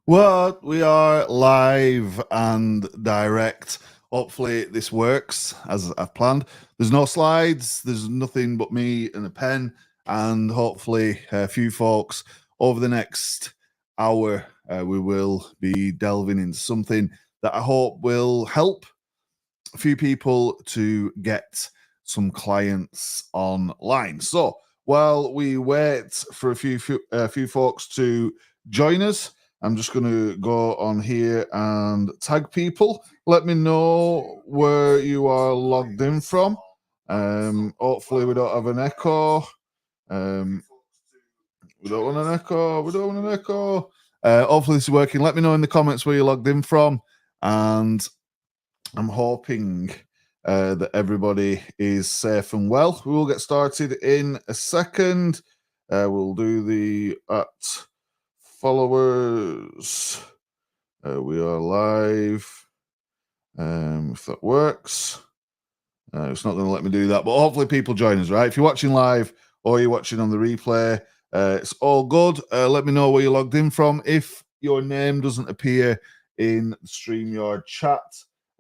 What? We are live and direct. Hopefully, this works as I've planned. There's no slides, there's nothing but me and a pen, and hopefully, a few folks over the next hour. We will be delving into something that I hope will help a few people to get some clients online. So, while we wait for a few folks to join us, I'm just going to go on here and tag people. Let me know where you are logged in from. Hopefully, we don't have an echo. Um, we don't want an echo. We don't want an echo. Hopefully, this is working. Let me know in the comments where you're logged in from. And I'm hoping that everybody is safe and well. We will get started in a second. We'll do the at followers. We are live. If that works. It's not going to let me do that, but hopefully people join us, right? If you're watching live or you're watching on the replay, it's all good. Let me know where you're logged in from. If your name doesn't appear in the StreamYard chat,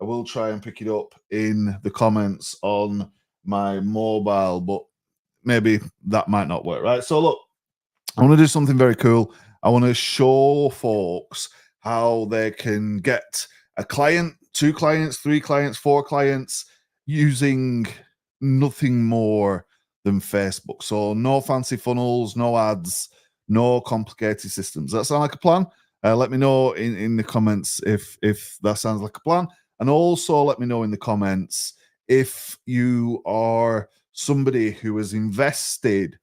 I will try and pick it up in the comments on my mobile, but maybe that might not work, right? So look, I want to do something very cool. I want to show folks how they can get a client, 2 clients, 3 clients, 4 clients using nothing more than Facebook. So no fancy funnels, no ads, no complicated systems. Does that sound like a plan? Let me know in the comments if that sounds like a plan. And also let me know in the comments if you are somebody who has invested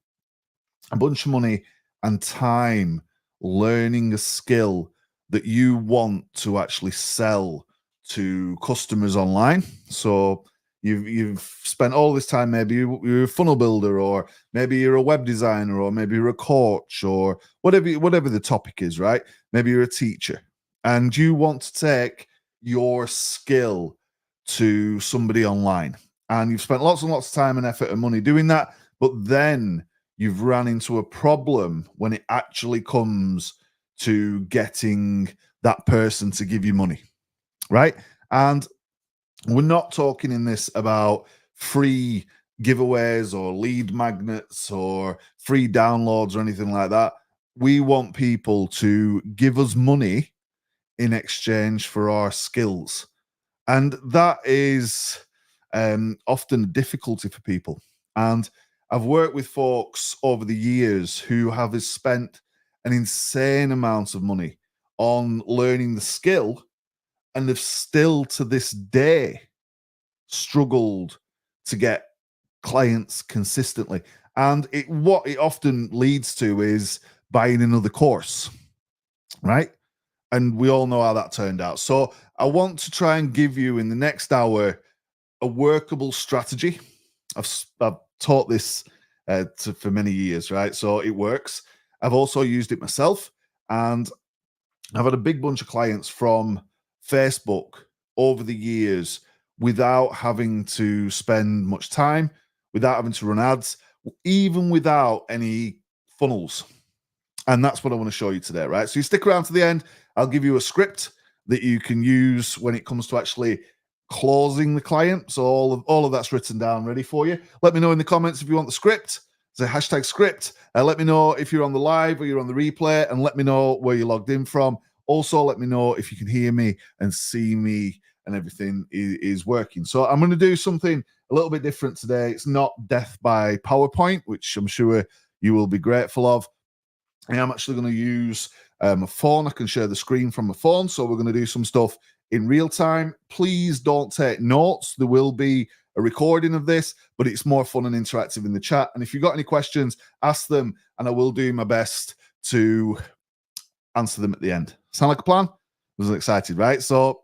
a bunch of money and time learning a skill that you want to actually sell to customers online. So you've spent all this time, maybe you're a funnel builder, or maybe you're a web designer, or maybe you're a coach, or whatever the topic is, right? Maybe you're a teacher and you want to take your skill to somebody online, and you've spent lots and lots of time and effort and money doing that, but then you've ran into a problem when it actually comes to getting that person to give you money, right? And we're not talking in this about free giveaways or lead magnets or free downloads or anything like that. We want people to give us money in exchange for our skills. And that is often a difficulty for people. And I've worked with folks over the years who have spent an insane amount of money on learning the skill, and have still to this day struggled to get clients consistently. And what it often leads to is buying another course, right? And we all know how that turned out. So I want to try and give you in the next hour a workable strategy. I've taught this for many years, right? So it works. I've also used it myself, and I've had a big bunch of clients from Facebook over the years without having to spend much time, without having to run ads, even without any funnels. And that's what I want to show you today, right? So you stick around to the end. I'll give you a script that you can use when it comes to actually closing the client. So all of that's written down ready for you. Let me know in the comments if you want the script. It's a hashtag script. Let me know if you're on the live or you're on the replay, and let me know where you're logged in from. Also, let me know if you can hear me and see me and everything is working. So I'm going to do something a little bit different today. It's not death by PowerPoint, which I'm sure you will be grateful of. I am actually going to use a phone. I can share the screen from my phone. So we're going to do some stuff in real time. Please don't take notes. There will be a recording of this, but it's more fun and interactive in the chat. And if you've got any questions, ask them, and I will do my best to answer them at the end. Sound like a plan? I was excited, right? So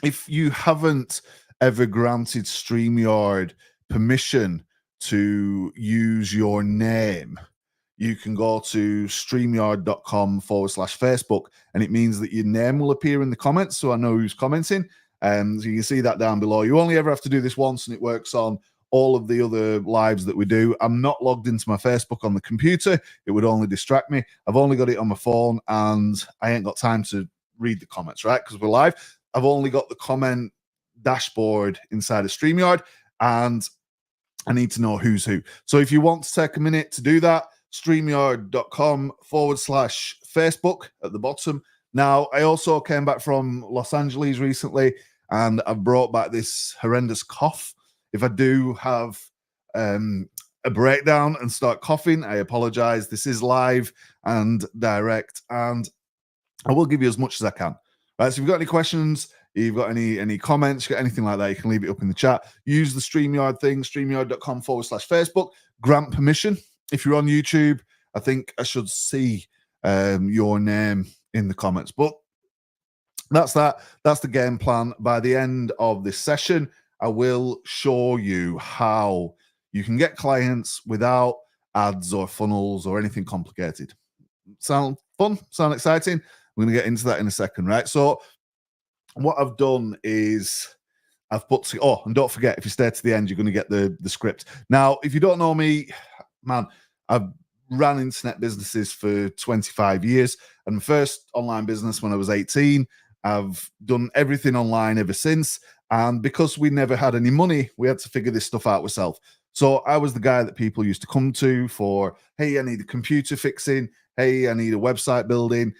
if you haven't ever granted StreamYard permission to use your name, you can go to streamyard.com/Facebook, and it means that your name will appear in the comments, so I know who's commenting. So you can see that down below. You only ever have to do this once, and it works on all of the other lives that we do. I'm not logged into my Facebook on the computer. It would only distract me. I've only got it on my phone, and I ain't got time to read the comments, right? Because we're live. I've only got the comment dashboard inside of StreamYard, and I need to know who's who. So if you want to take a minute to do that, streamyard.com/Facebook at the bottom. Now, I also came back from Los Angeles recently, and I've brought back this horrendous cough. If I do have a breakdown and start coughing, I apologize. This is live and direct, and I will give you as much as I can. Right, so if you've got any questions, you've got any comments, you got anything like that, you can leave it up in the chat. Use the StreamYard thing, streamyard.com/Facebook. Grant permission. If you're on YouTube, I think I should see your name in the comments. But that's that. That's the game plan. By the end of this session, I will show you how you can get clients without ads or funnels or anything complicated. Sound fun? Sound exciting? We're going to get into that in a second, right? So what I've done is I've put, and don't forget, if you stay to the end, you're going to get the script. Now, if you don't know me, man, I've ran internet businesses for 25 years, and my first online business when I was 18. I've done everything online ever since, and because we never had any money, we had to figure this stuff out ourselves. So I was the guy that people used to come to for, hey, I need a computer fixing, hey, I need a website building.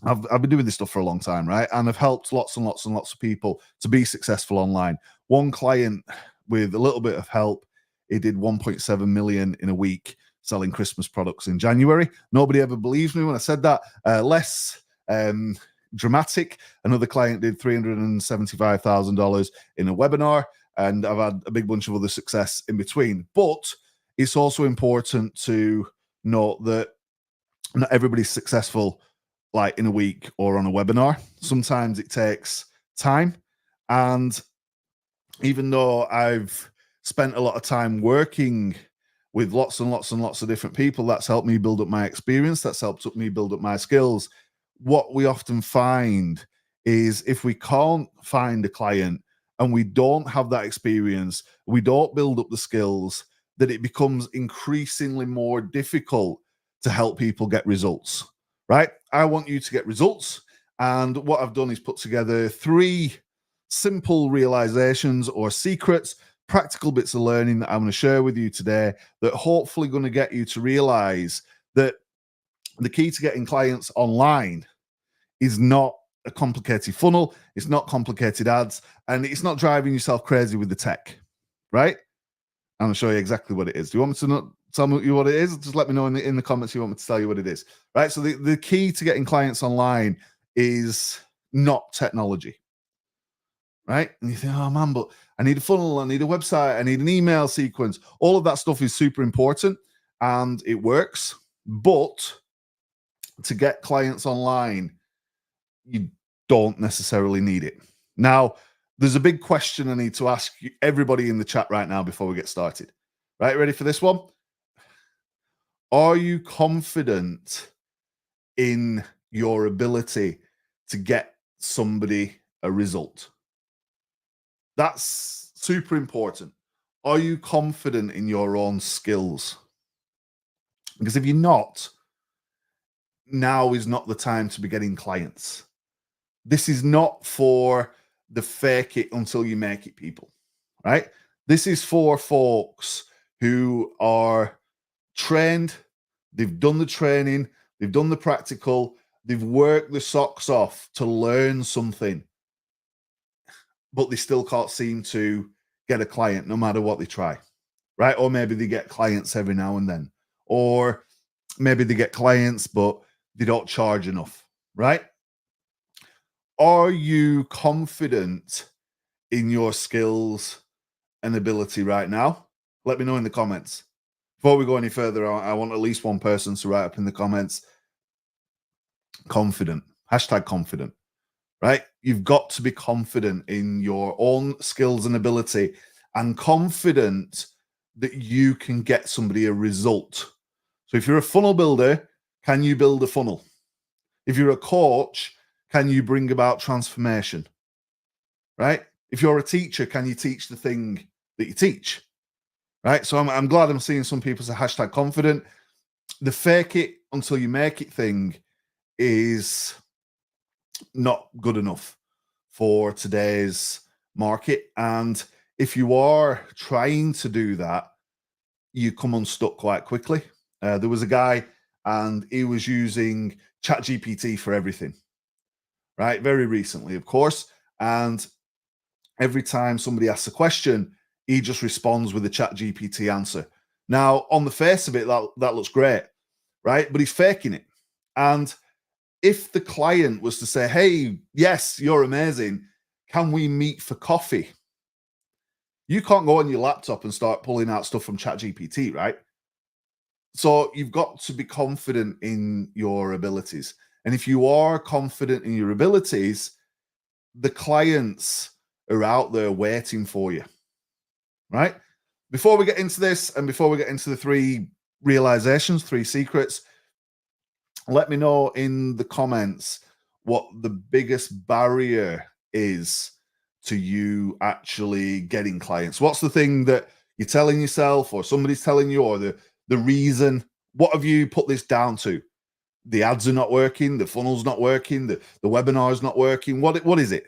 I've been doing this stuff for a long time, right? And I've helped lots and lots and lots of people to be successful online. One client, with a little bit of help, he did 1.7 million in a week selling Christmas products in January. Nobody ever believes me when I said that. Less dramatic. Another client did $375,000 in a webinar, and I've had a big bunch of other success in between. But it's also important to note that not everybody's successful like in a week or on a webinar. Sometimes it takes time. And even though I've spent a lot of time working with lots and lots and lots of different people, that's helped me build up my experience. That's helped me build up my skills. What we often find is if we can't find a client and we don't have that experience, we don't build up the skills, that it becomes increasingly more difficult to help people get results. Right? I want you to get results. And what I've done is put together 3 simple realizations or secrets, practical bits of learning that I'm going to share with you today that hopefully going to get you to realize that the key to getting clients online is not a complicated funnel. It's not complicated ads, and it's not driving yourself crazy with the tech, right? I'm going to show you exactly what it is. Do you want me to tell me what it is? Just let me know in the comments if you want me to tell you what it is. Right? So the key to getting clients online is not technology. Right? And you think, oh man, but I need a funnel, I need a website, I need an email sequence. All of that stuff is super important and it works. But to get clients online, you don't necessarily need it. Now, there's a big question I need to ask everybody in the chat right now before we get started. Right? Ready for this one? Are you confident in your ability to get somebody a result? That's super important. Are you confident in your own skills? Because if you're not, now is not the time to be getting clients. This is not for the fake it until you make it people, right? This is for folks who are trained, they've done the training, they've done the practical, they've worked the socks off to learn something, but they still can't seem to get a client no matter what they try, right? Or maybe they get clients every now and then, or maybe they get clients, but they don't charge enough, right? Are you confident in your skills and ability right now? Let me know in the comments. Before we go any further, I want at least one person to write up in the comments, confident, #confident, right? You've got to be confident in your own skills and ability and confident that you can get somebody a result. So if you're a funnel builder, can you build a funnel? If you're a coach, can you bring about transformation, right? If you're a teacher, can you teach the thing that you teach? right? So I'm glad I'm seeing some people say hashtag confident. The fake it until you make it thing is not good enough for today's market. And if you are trying to do that, you come unstuck quite quickly. There was a guy and he was using ChatGPT for everything, right? Very recently, of course. And every time somebody asks a question, he just responds with a ChatGPT answer. Now, on the face of it, that looks great, right? But he's faking it. And if the client was to say, hey, yes, you're amazing, can we meet for coffee? You can't go on your laptop and start pulling out stuff from ChatGPT, right? So you've got to be confident in your abilities. And if you are confident in your abilities, the clients are out there waiting for you, right? Before we get into this and before we get into the 3 realizations, 3 secrets, let me know in the comments what the biggest barrier is to you actually getting clients. What's the thing that you're telling yourself or somebody's telling you, or the reason? What have you put this down to? The ads are not working, the funnel's not working, the webinar's not working. What is it?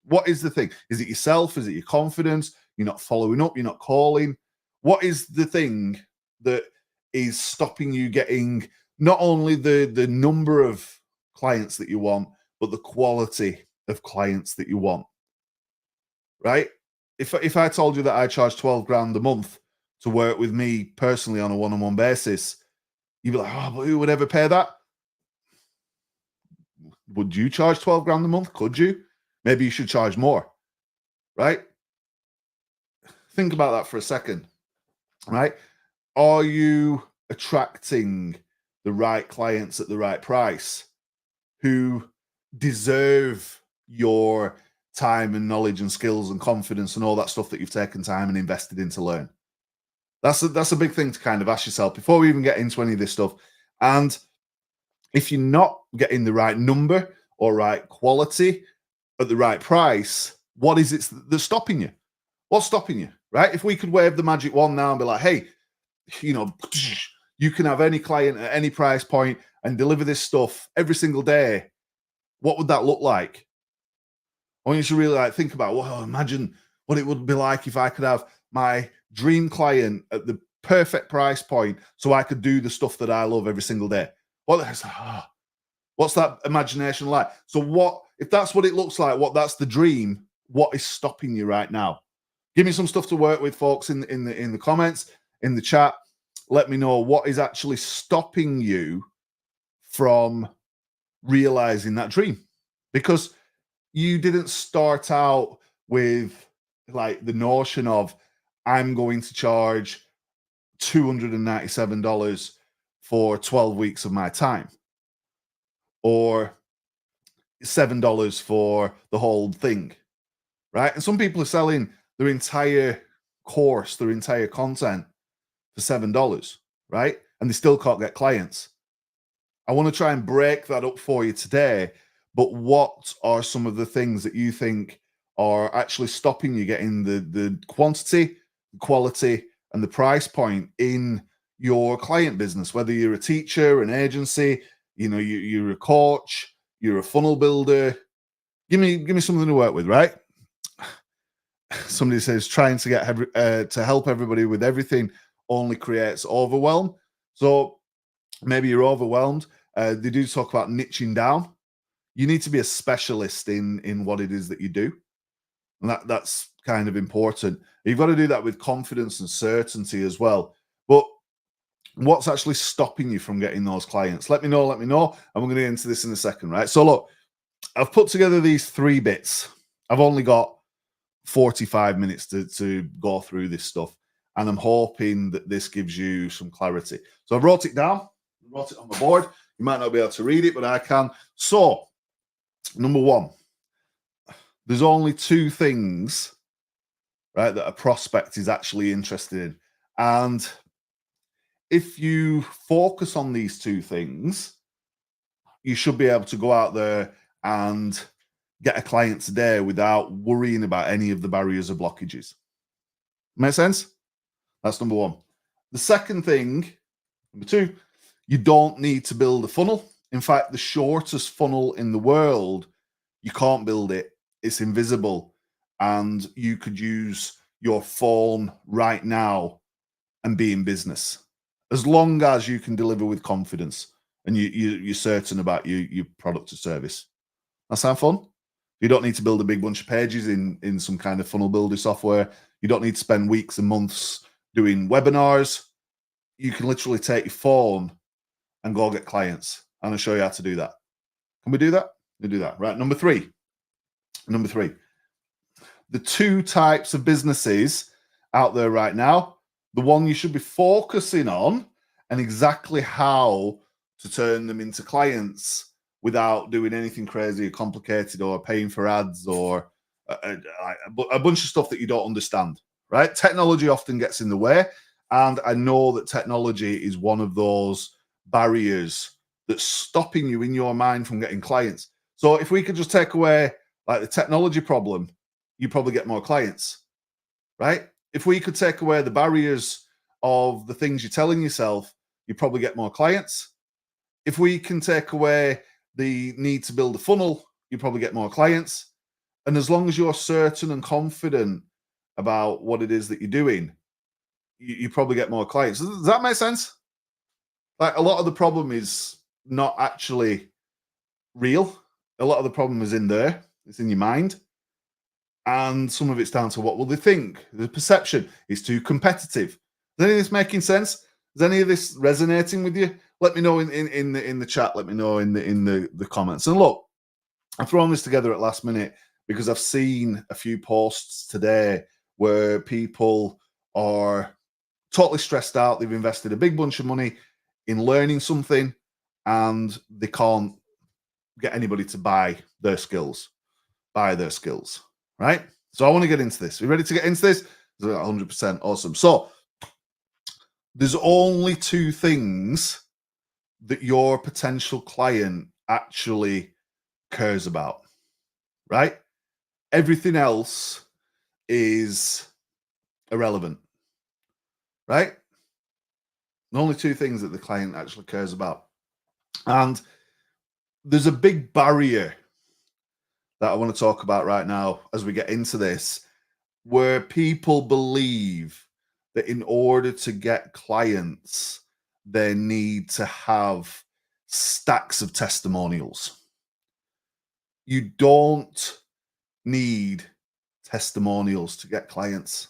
What is the thing? Is it yourself? Is it your confidence? You're not following up, you're not calling. What is the thing that is stopping you getting not only the number of clients that you want, but the quality of clients that you want, right? If I told you that I charge 12 grand a month to work with me personally on a one-on-one basis, you'd be like, oh, but who would ever pay that? Would you charge 12 grand a month? Could you? Maybe you should charge more, right? Think about that for a second, right? Are you attracting the right clients at the right price who deserve your time and knowledge and skills and confidence and all that stuff that you've taken time and invested in to learn? That's a big thing to kind of ask yourself before we even get into any of this stuff. And if you're not getting the right number or right quality at the right price, what is it that's stopping you? What's stopping you, right? If we could wave the magic wand now and be like, hey, you can have any client at any price point and deliver this stuff every single day, what would that look like? I want you to really think about, well, imagine what it would be like if I could have my dream client at the perfect price point so I could do the stuff that I love every single day. What's that imagination like? So if that's what it looks like, that's the dream, what is stopping you right now? Give me some stuff to work with, folks, in the comments, in the chat. Let me know what is actually stopping you from realizing that dream. Because you didn't start out with like the notion of, I'm going to charge $297 for 12 weeks of my time, or $7 for the whole thing, right? And some people are selling their entire course, their entire content for $7, right? And they still can't get clients. I want to try and break that up for you today. But what are some of the things that you think are actually stopping you getting the quantity, the quality, and the price point in your client business? Whether you're a teacher, an agency, you're a coach, you're a funnel builder. Give me something to work with, right? Somebody says trying to get to help everybody with everything only creates overwhelm. So maybe you're overwhelmed. They do talk about niching down. You need to be a specialist in what it is that you do, and that's kind of important. You've got to do that with confidence and certainty as well. But what's actually stopping you from getting those clients? Let me know. And we're going to get into this in a second, right? So look, I've put together these 3 bits. I've only got 45 minutes to go through this stuff, and I'm hoping that this gives you some clarity. So I wrote it down. I wrote it on the board. You might not be able to read it, but I can. So, number 1, there's only 2 things, right, that a prospect is actually interested in. And if you focus on these 2 things, you should be able to go out there and get a client today without worrying about any of the barriers or blockages. Make sense? That's number one. The second thing, number two, you don't need to build a funnel. In fact, the shortest funnel in the world, you can't build it. It's invisible. And you could use your phone right now and be in business. As long as you can deliver with confidence and you're certain about your product or service. That sound fun? You don't need to build a big bunch of pages in some kind of funnel builder software. You don't need to spend weeks and months doing webinars. You can literally take your phone and go get clients. And I'll show you how to do that. Can we do that? We do that. Right. Number three. The two types of businesses out there right now, the one you should be focusing on and exactly how to turn them into clients without doing anything crazy or complicated or paying for ads or a bunch of stuff that you don't understand, right? Technology often gets in the way. And I know that technology is one of those barriers that's stopping you in your mind from getting clients. So if we could just take away like the technology problem, you probably get more clients, right? If we could take away the barriers of the things you're telling yourself, you probably get more clients. If we can take away the need to build a funnel, you probably get more clients. And as long as you're certain and confident about what it is that you're doing, you probably get more clients. Does that make sense? Like a lot of the problem is not actually real. A lot of the problem is in there. It's in your mind. And some of it's down to what will they think? The perception is too competitive. Is any of this making sense? Is any of this resonating with you? Let me know in the chat. Let me know in the comments. And look, I'm throwing this together at last minute because I've seen a few posts today where people are totally stressed out. They've invested a big bunch of money in learning something and they can't get anybody to buy their skills, right? So I want to get into this. You ready to get into this? 100% awesome. So there's only two things that your potential client actually cares about, right? Everything else is irrelevant, right? The only two things that the client actually cares about. And there's a big barrier that I want to talk about right now as we get into this, where people believe that in order to get clients, they need to have stacks of testimonials. You don't need testimonials to get clients.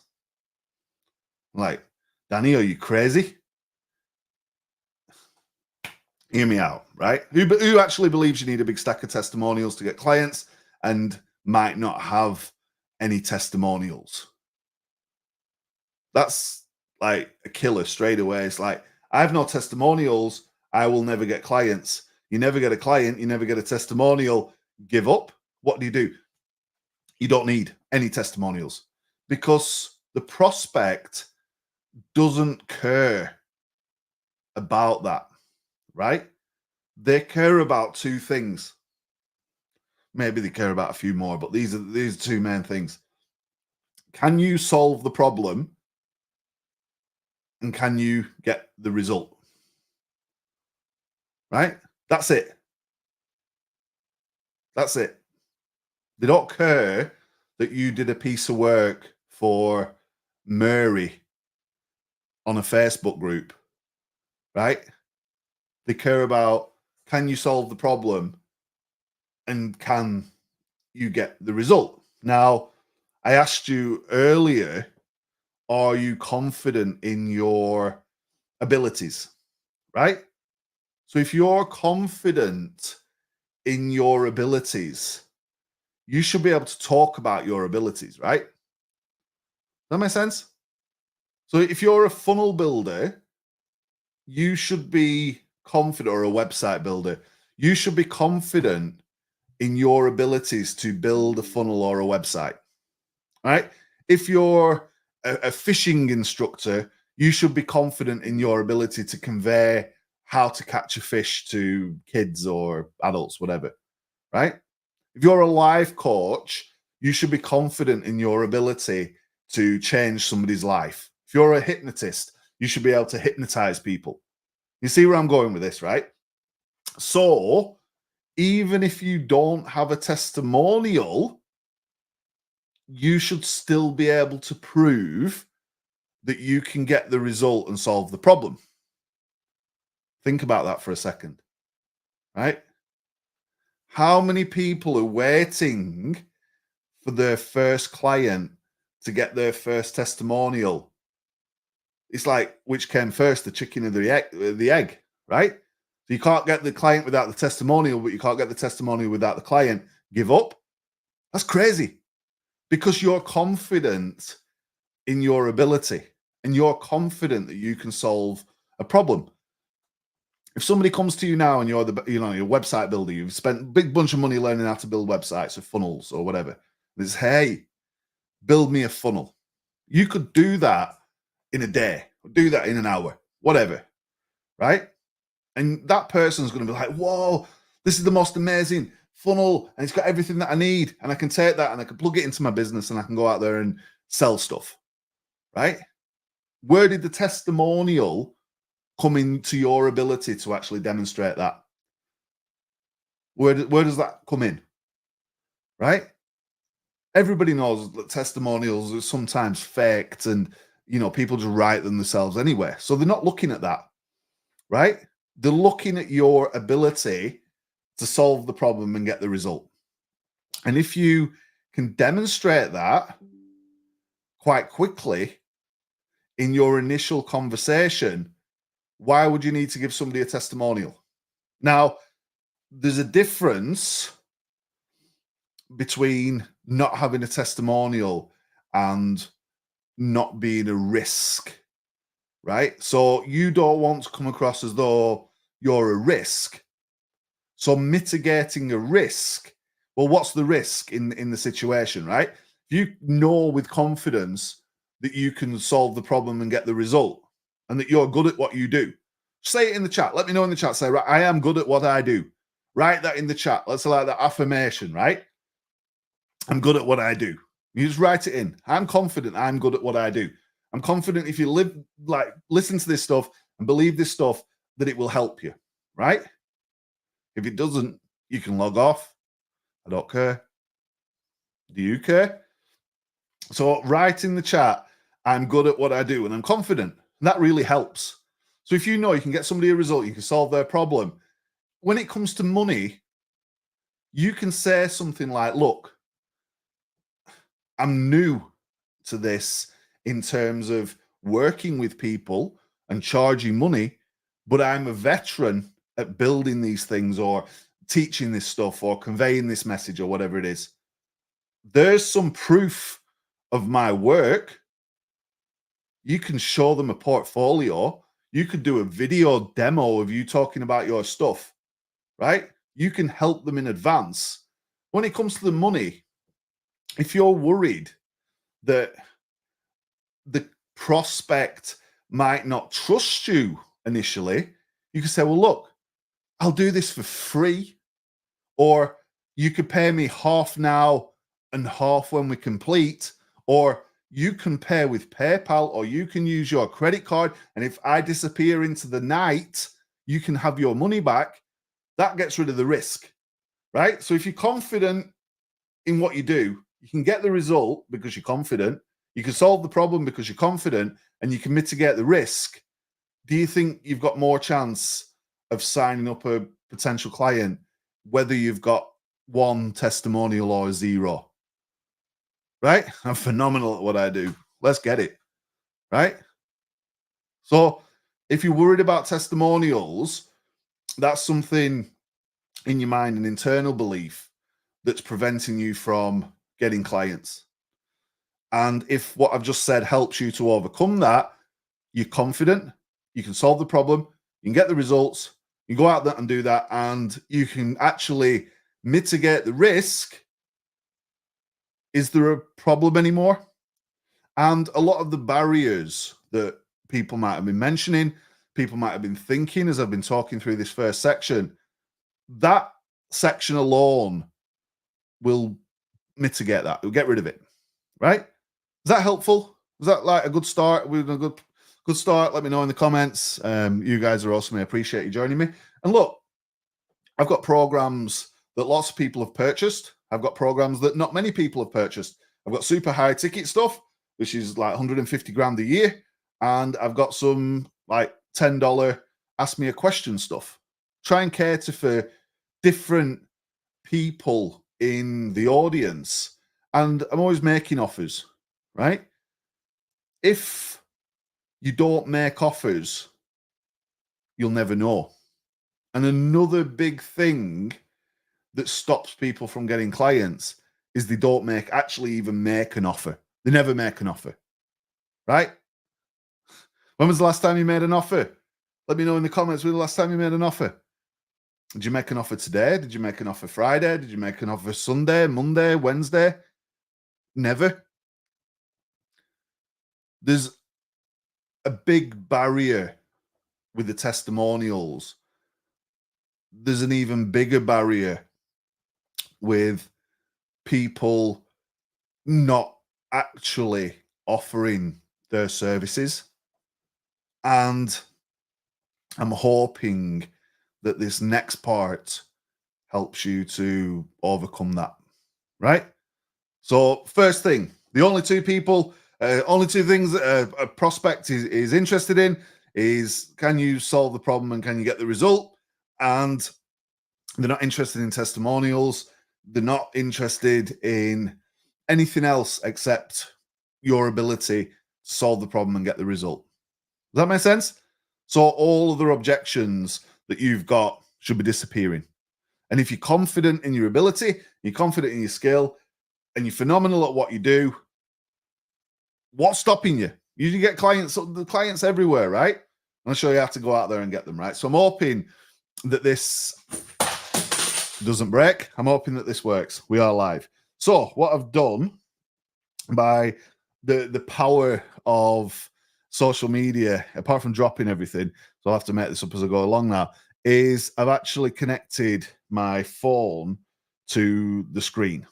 Like, Danny, are you crazy? Hear me out, right? Who actually believes you need a big stack of testimonials to get clients and might not have any testimonials? That's like a killer straight away. It's like, I have no testimonials, I will never get clients. You never get a client, you never get a testimonial. Give up. What do? You don't need any testimonials because the prospect doesn't care about that, right? They care about two things. Maybe they care about a few more, but these are two main things. Can you solve the problem? And can you get the result? Right? That's it. That's it. They don't care that you did a piece of work for Mary on a Facebook group, right? They care about, can you solve the problem and can you get the result? Now, I asked you earlier, are you confident in your abilities, right? So if you're confident in your abilities, you should be able to talk about your abilities, right? Does that make sense? So if you're a funnel builder, you should be confident, or a website builder, you should be confident in your abilities to build a funnel or a website, right? If you're a fishing instructor, you should be confident in your ability to convey how to catch a fish to kids or adults, whatever, right? If you're a life coach, you should be confident in your ability to change somebody's life. If you're a hypnotist, you should be able to hypnotize people. You see where I'm going with this, right? So even if you don't have a testimonial, you should still be able to prove that you can get the result and solve the problem. Think about that for a second, right? How many people are waiting for their first client to get their first testimonial? It's like, which came first, the chicken or the egg, right? So you can't get the client without the testimonial, but you can't get the testimonial without the client. Give up? That's crazy, because you're confident in your ability and you're confident that you can solve a problem. If somebody comes to you now and you're your website builder, you've spent a big bunch of money learning how to build websites or funnels or whatever. It's, hey, build me a funnel. You could do that in a day, do that in an hour, whatever, right? And that person's going to be like, whoa, this is the most amazing funnel and it's got everything that I need. And I can take that and I can plug it into my business and I can go out there and sell stuff, right? Where did the testimonial come into your ability to actually demonstrate that? Where does that come in, right? Everybody knows that testimonials are sometimes faked and, people just write them themselves anyway. So they're not looking at that, right? They're looking at your ability to solve the problem and get the result. And if you can demonstrate that quite quickly in your initial conversation, why would you need to give somebody a testimonial? Now, there's a difference between not having a testimonial and not being a risk, right? So you don't want to come across as though you're a risk. So mitigating a risk, well, what's the risk in the situation, right? If you know with confidence that you can solve the problem and get the result and that you're good at what you do, say it in the chat. Let me know in the chat. Say, right, I am good at what I do. Write that in the chat. Let's allow that affirmation, right? I'm good at what I do. You just write it in. I'm confident I'm good at what I do. I'm confident if you listen to this stuff and believe this stuff, that it will help you, right? If it doesn't, you can log off. I don't care. Do you care? So write in the chat, I'm good at what I do and I'm confident. And that really helps. So if you know you can get somebody a result, you can solve their problem. When it comes to money, you can say something like, look, I'm new to this in terms of working with people and charging money, but I'm a veteran at building these things or teaching this stuff or conveying this message or whatever it is. There's some proof of my work. You can show them a portfolio. You could do a video demo of you talking about your stuff, right? You can help them in advance. When it comes to the money, if you're worried that the prospect might not trust you initially, you can say, well, look, I'll do this for free. Or you could pay me half now and half when we complete. Or you can pay with PayPal, or you can use your credit card. And if I disappear into the night, you can have your money back. That gets rid of the risk, right? So if you're confident in what you do, you can get the result because you're confident. You can solve the problem because you're confident, and you can mitigate the risk. Do you think you've got more chance of signing up a potential client, whether you've got one testimonial or zero? Right? I'm phenomenal at what I do. Let's get it. Right? So if you're worried about testimonials, that's something in your mind, an internal belief that's preventing you from getting clients. And if what I've just said helps you to overcome that, you're confident, you can solve the problem, you can get the results, you go out there and do that, and you can actually mitigate the risk. Is there a problem anymore? And a lot of the barriers that people might have been mentioning, people might have been thinking as I've been talking through this first section, that section alone will mitigate that. It'll get rid of it, right? Is that helpful? Was that like a good start? We've done a good start. Let me know in the comments. You guys are awesome. I appreciate you joining me. And look, I've got programs that lots of people have purchased. I've got programs that not many people have purchased. I've got super high ticket stuff, which is like 150 grand a year. And I've got some like $10 ask me a question stuff. Try and cater for different people in the audience. And I'm always making offers, right? If you don't make offers, you'll never know. And another big thing that stops people from getting clients is they don't actually even make an offer. They never make an offer, right? When was the last time you made an offer? Let me know in the comments when the last time you made an offer. Did you make an offer today? Did you make an offer Friday? Did you make an offer Sunday, Monday, Wednesday? Never. There's a big barrier with the testimonials. There's an even bigger barrier with people not actually offering their services. And I'm hoping that this next part helps you to overcome that, right? So first thing, the only two things that a prospect is interested in is, can you solve the problem and can you get the result? And they're not interested in testimonials. They're not interested in anything else except your ability to solve the problem and get the result. Does that make sense? So all other objections that you've got should be disappearing. And if you're confident in your ability, you're confident in your skill, and you're phenomenal at what you do, what's stopping you? You get clients everywhere, right? I'll show you how to go out there and get them, right? So I'm hoping that this doesn't break. I'm hoping that this works. We are live. So what I've done by the power of social media, apart from dropping everything, so I'll have to make this up as I go along now, is I've actually connected my phone to the screen,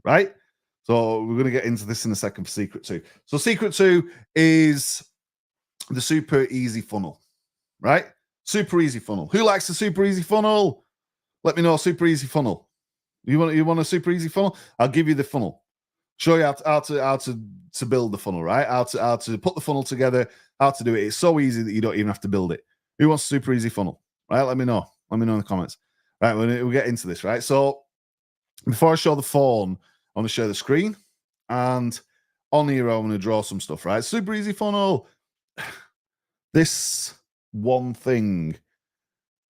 right? So we're going to get into this in a second for Secret 2. So Secret 2 is the super easy funnel, right? Super easy funnel. Who likes the super easy funnel? Let me know. Super easy funnel. You want a super easy funnel? I'll give you the funnel. Show you how to build the funnel, right? How to put the funnel together, how to do it. It's so easy that you don't even have to build it. Who wants a super easy funnel? Right? Let me know. Let me know in the comments. Right, we'll get into this, right? So before I show the phone, I want to share the screen. And on here, I'm going to draw some stuff, right? Super easy funnel. This one thing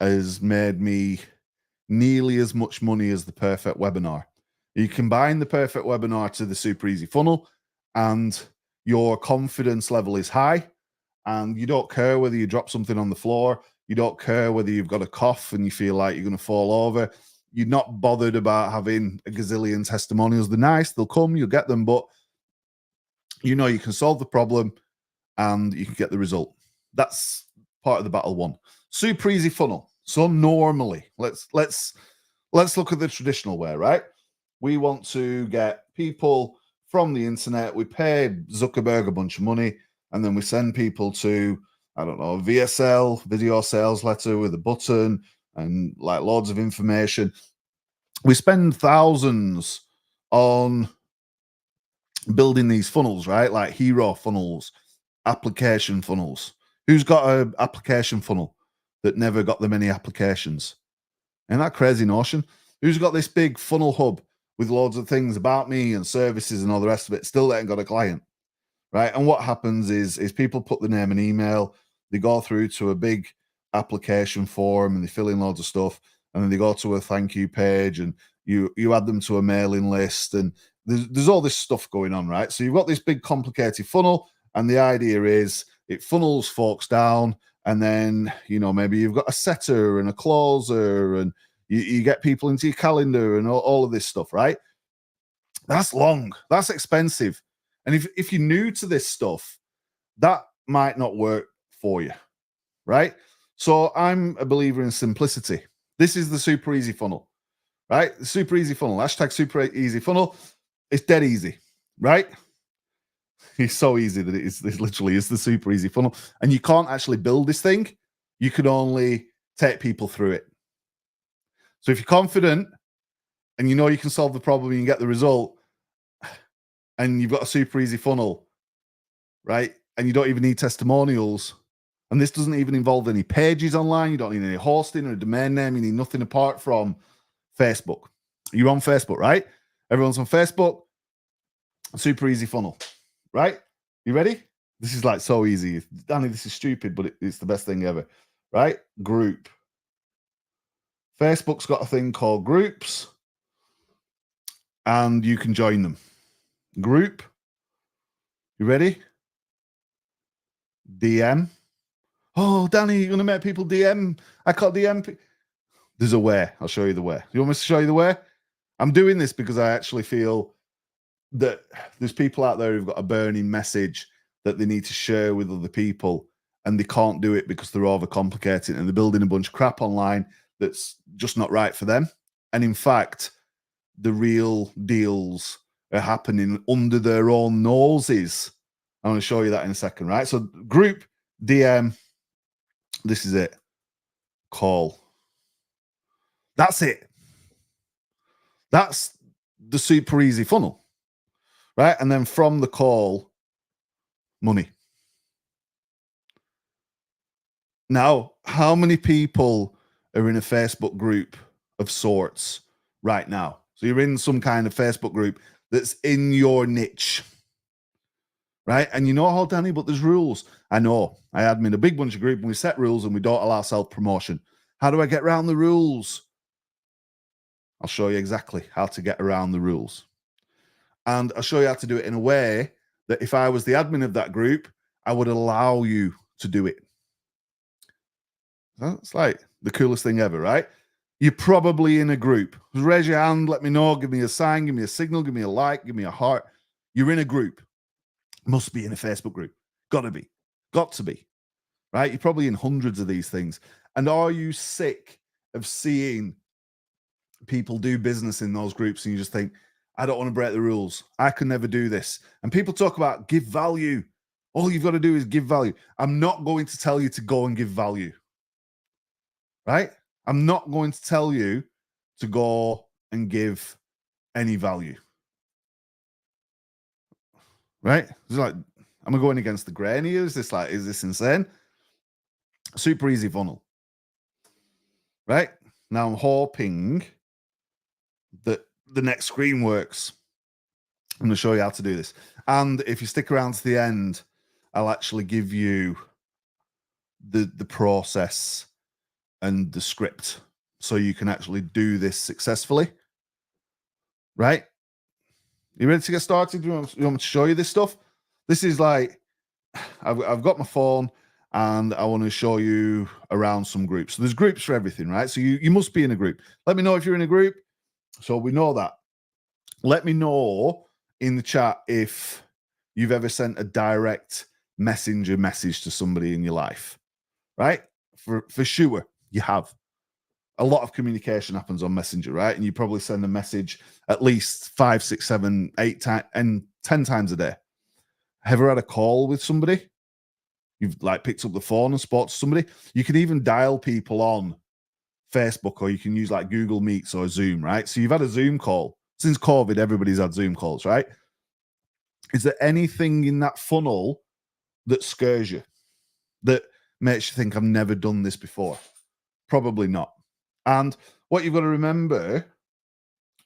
has made me nearly as much money as the perfect webinar. You combine the perfect webinar to the super easy funnel, and your confidence level is high, and you don't care whether you drop something on the floor. You don't care whether you've got a cough and you feel like you're going to fall over. You're not bothered about having a gazillion testimonials. They're nice. They'll come. You'll get them. But you know you can solve the problem and you can get the result. That's part of the battle one. Super easy funnel. So normally, let's look at the traditional way, right? We want to get people from the internet. We pay Zuckerberg a bunch of money, and then we send people to, I don't know, VSL, video sales letter with a button and like loads of information. We spend thousands on building these funnels, right? Like hero funnels, application funnels. Who's got an application funnel that never got them any applications? Isn't that crazy notion? Who's got this big funnel hub with loads of things about me and services and all the rest of it, still ain't got a client, right? And what happens is people put the name and email, they go through to a big application form and they fill in loads of stuff, and then they go to a thank you page and you add them to a mailing list, and there's all this stuff going on, right? So you've got this big complicated funnel, and the idea is it funnels folks down, and then, you know, maybe you've got a setter and a closer, and you get people into your calendar and all of this stuff, right? That's long. That's expensive. And if you're new to this stuff, that might not work for you, right? So I'm a believer in simplicity. This is the super easy funnel, right? The super easy funnel. Hashtag super easy funnel. It's dead easy, right? It's so easy that it literally is the super easy funnel. And you can't actually build this thing. You can only take people through it. So if you're confident and you know you can solve the problem and you get the result, and you've got a super easy funnel, right? And you don't even need testimonials. And this doesn't even involve any pages online. You don't need any hosting or a domain name. You need nothing apart from Facebook. You're on Facebook, right? Everyone's on Facebook. Super easy funnel, right? You ready? This is like so easy. Danny, this is stupid, but it's the best thing ever, right? Group. Facebook's got a thing called groups, and you can join them. Group. You ready? DM. Oh, Danny, you're going to make people DM. I can't DM. There's a way. I'll show you the way. You want me to show you the way? I'm doing this because I actually feel that there's people out there who've got a burning message that they need to share with other people, and they can't do it because they're overcomplicating and they're building a bunch of crap online that's just not right for them. And in fact, the real deals are happening under their own noses. I'm going to show you that in a second, right? So group, DM, this is it. Call. That's it. That's the super easy funnel, right? And then from the call, money. Now, how many people are in a Facebook group of sorts right now? So you're in some kind of Facebook group that's in your niche, right? And you know how, Danny, but there's rules. I know. I admin a big bunch of group and we set rules and we don't allow self-promotion. How do I get around the rules? I'll show you exactly how to get around the rules. And I'll show you how to do it in a way that if I was the admin of that group, I would allow you to do it. That's like the coolest thing ever, right? You're probably in a group. Raise your hand, let me know, give me a sign, give me a signal, give me a like, give me a heart. You're in a group. Must be in a Facebook group. Gotta be. Got to be. Right? You're probably in hundreds of these things. And are you sick of seeing people do business in those groups and you just think, I don't want to break the rules. I can never do this. And people talk about give value. All you've got to do is give value. I'm not going to tell you to go and give value. Right? I'm not going to tell you to go and give any value. Right? It's like, am I going against the grain here? Is this insane? Super easy funnel. Right? Now I'm hoping that the next screen works. I'm going to show you how to do this. And if you stick around to the end, I'll actually give you the process and the script so you can actually do this successfully. Right? You ready to get started? You want me to show you this stuff? This is like, I've got my phone and I want to show you around some groups. So there's groups for everything, right? So you must be in a group. Let me know if you're in a group. So we know that. Let me know in the chat if you've ever sent a direct messenger message to somebody in your life, right? For sure, you have. A lot of communication happens on Messenger, right? And you probably send a message at least 5, 6, 7, 8 times and 10 times a day. Ever had a call with somebody? You've like picked up the phone and spoke to somebody. You can even dial people on Facebook, or you can use like Google Meets or Zoom, right? So you've had a Zoom call. Since COVID, everybody's had Zoom calls, right? Is there anything in that funnel that scares you, that makes you think, I've never done this before? Probably not. And what you've got to remember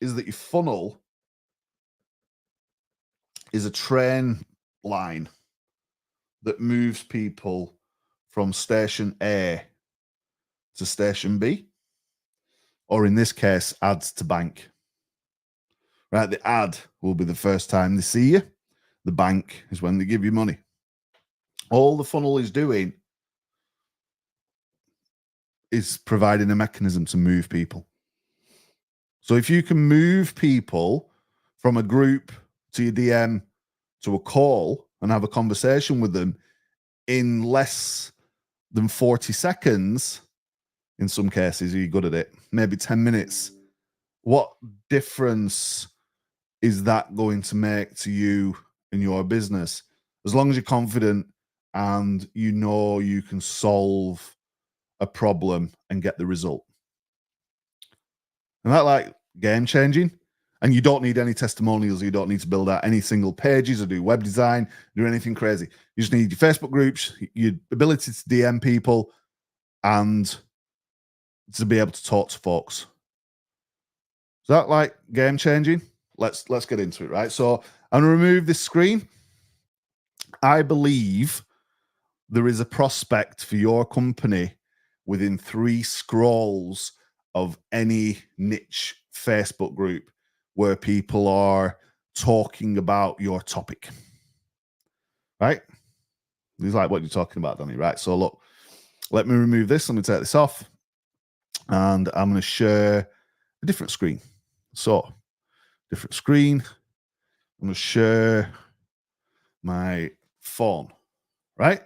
is that your funnel is a train line that moves people from station A to station B, or in this case, ads to bank. Right? The ad will be the first time they see you. The bank is when they give you money. All the funnel is doing is providing a mechanism to move people. So if you can move people from a group to your DM to a call and have a conversation with them in less than 40 seconds, in some cases, you're good at it, maybe 10 minutes, what difference is that going to make to you and your business? as long as you're confident and you know you can solve a problem and get the result. And that like game changing. And you don't need any testimonials. You don't need to build out any single pages or do web design, do anything crazy. You just need your Facebook groups, your ability to DM people, and to be able to talk to folks. Is that like game changing? Let's get into it, right? So I'm gonna remove this screen. I believe there is a prospect for your company within 3 scrolls of any niche Facebook group where people are talking about your topic, right? He's like, what you're talking about, Danny, right? So look, let me remove this. Let me take this off. And I'm going to share a different screen. So, different screen. I'm going to share my phone, right?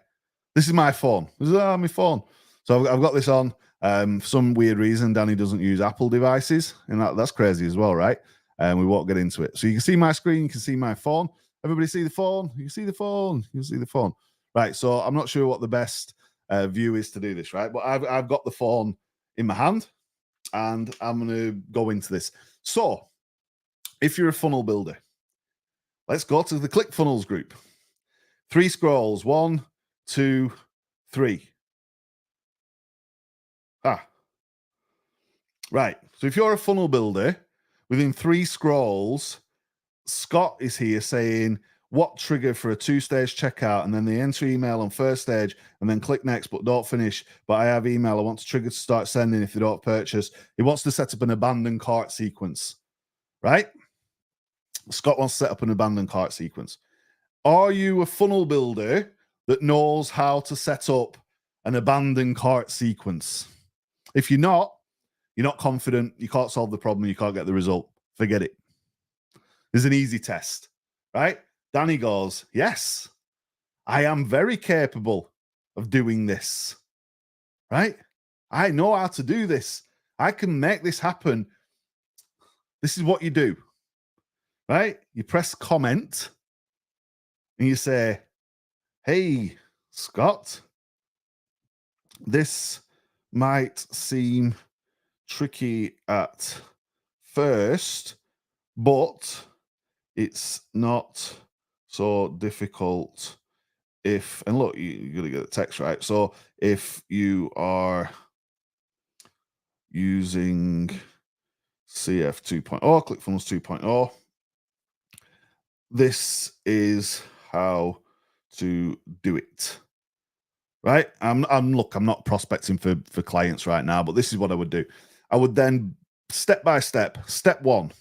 This is my phone. This is my phone. So I've got this on. For some weird reason, Danny doesn't use Apple devices, and that's crazy as well, right? And we won't get into it. So you can see my screen, you can see my phone. Everybody see the phone? You can see the phone. You can see the phone. Right. So I'm not sure what the best view is to do this, right? But I've got the phone in my hand, and I'm going to go into this. So if you're a funnel builder, let's go to the ClickFunnels group. 3 scrolls. 1, 2, 3. Right. So if you're a funnel builder, within 3 scrolls, Scott is here saying, what trigger for a 2-stage checkout? And then they enter email on first stage and then click next, but don't finish. But I have email. I want to trigger to start sending if they don't purchase. He wants to set up an abandoned cart sequence, right? Scott wants to set up an abandoned cart sequence. Are you a funnel builder that knows how to set up an abandoned cart sequence? If you're not confident, you can't solve the problem, you can't get the result, forget it. There's an easy test, right? Danny goes, yes, I am very capable of doing this, right? I know how to do this. I can make this happen. This is what you do, right? You press comment and you say, hey, Scott, this might seem tricky at first, but it's not so difficult if, and look, you're going to get the text right. So if you are using CF 2.0, ClickFunnels 2.0, this is how to do it. Right? I'm not prospecting for clients right now, but this is what I would do. I would then step by step. Step 1,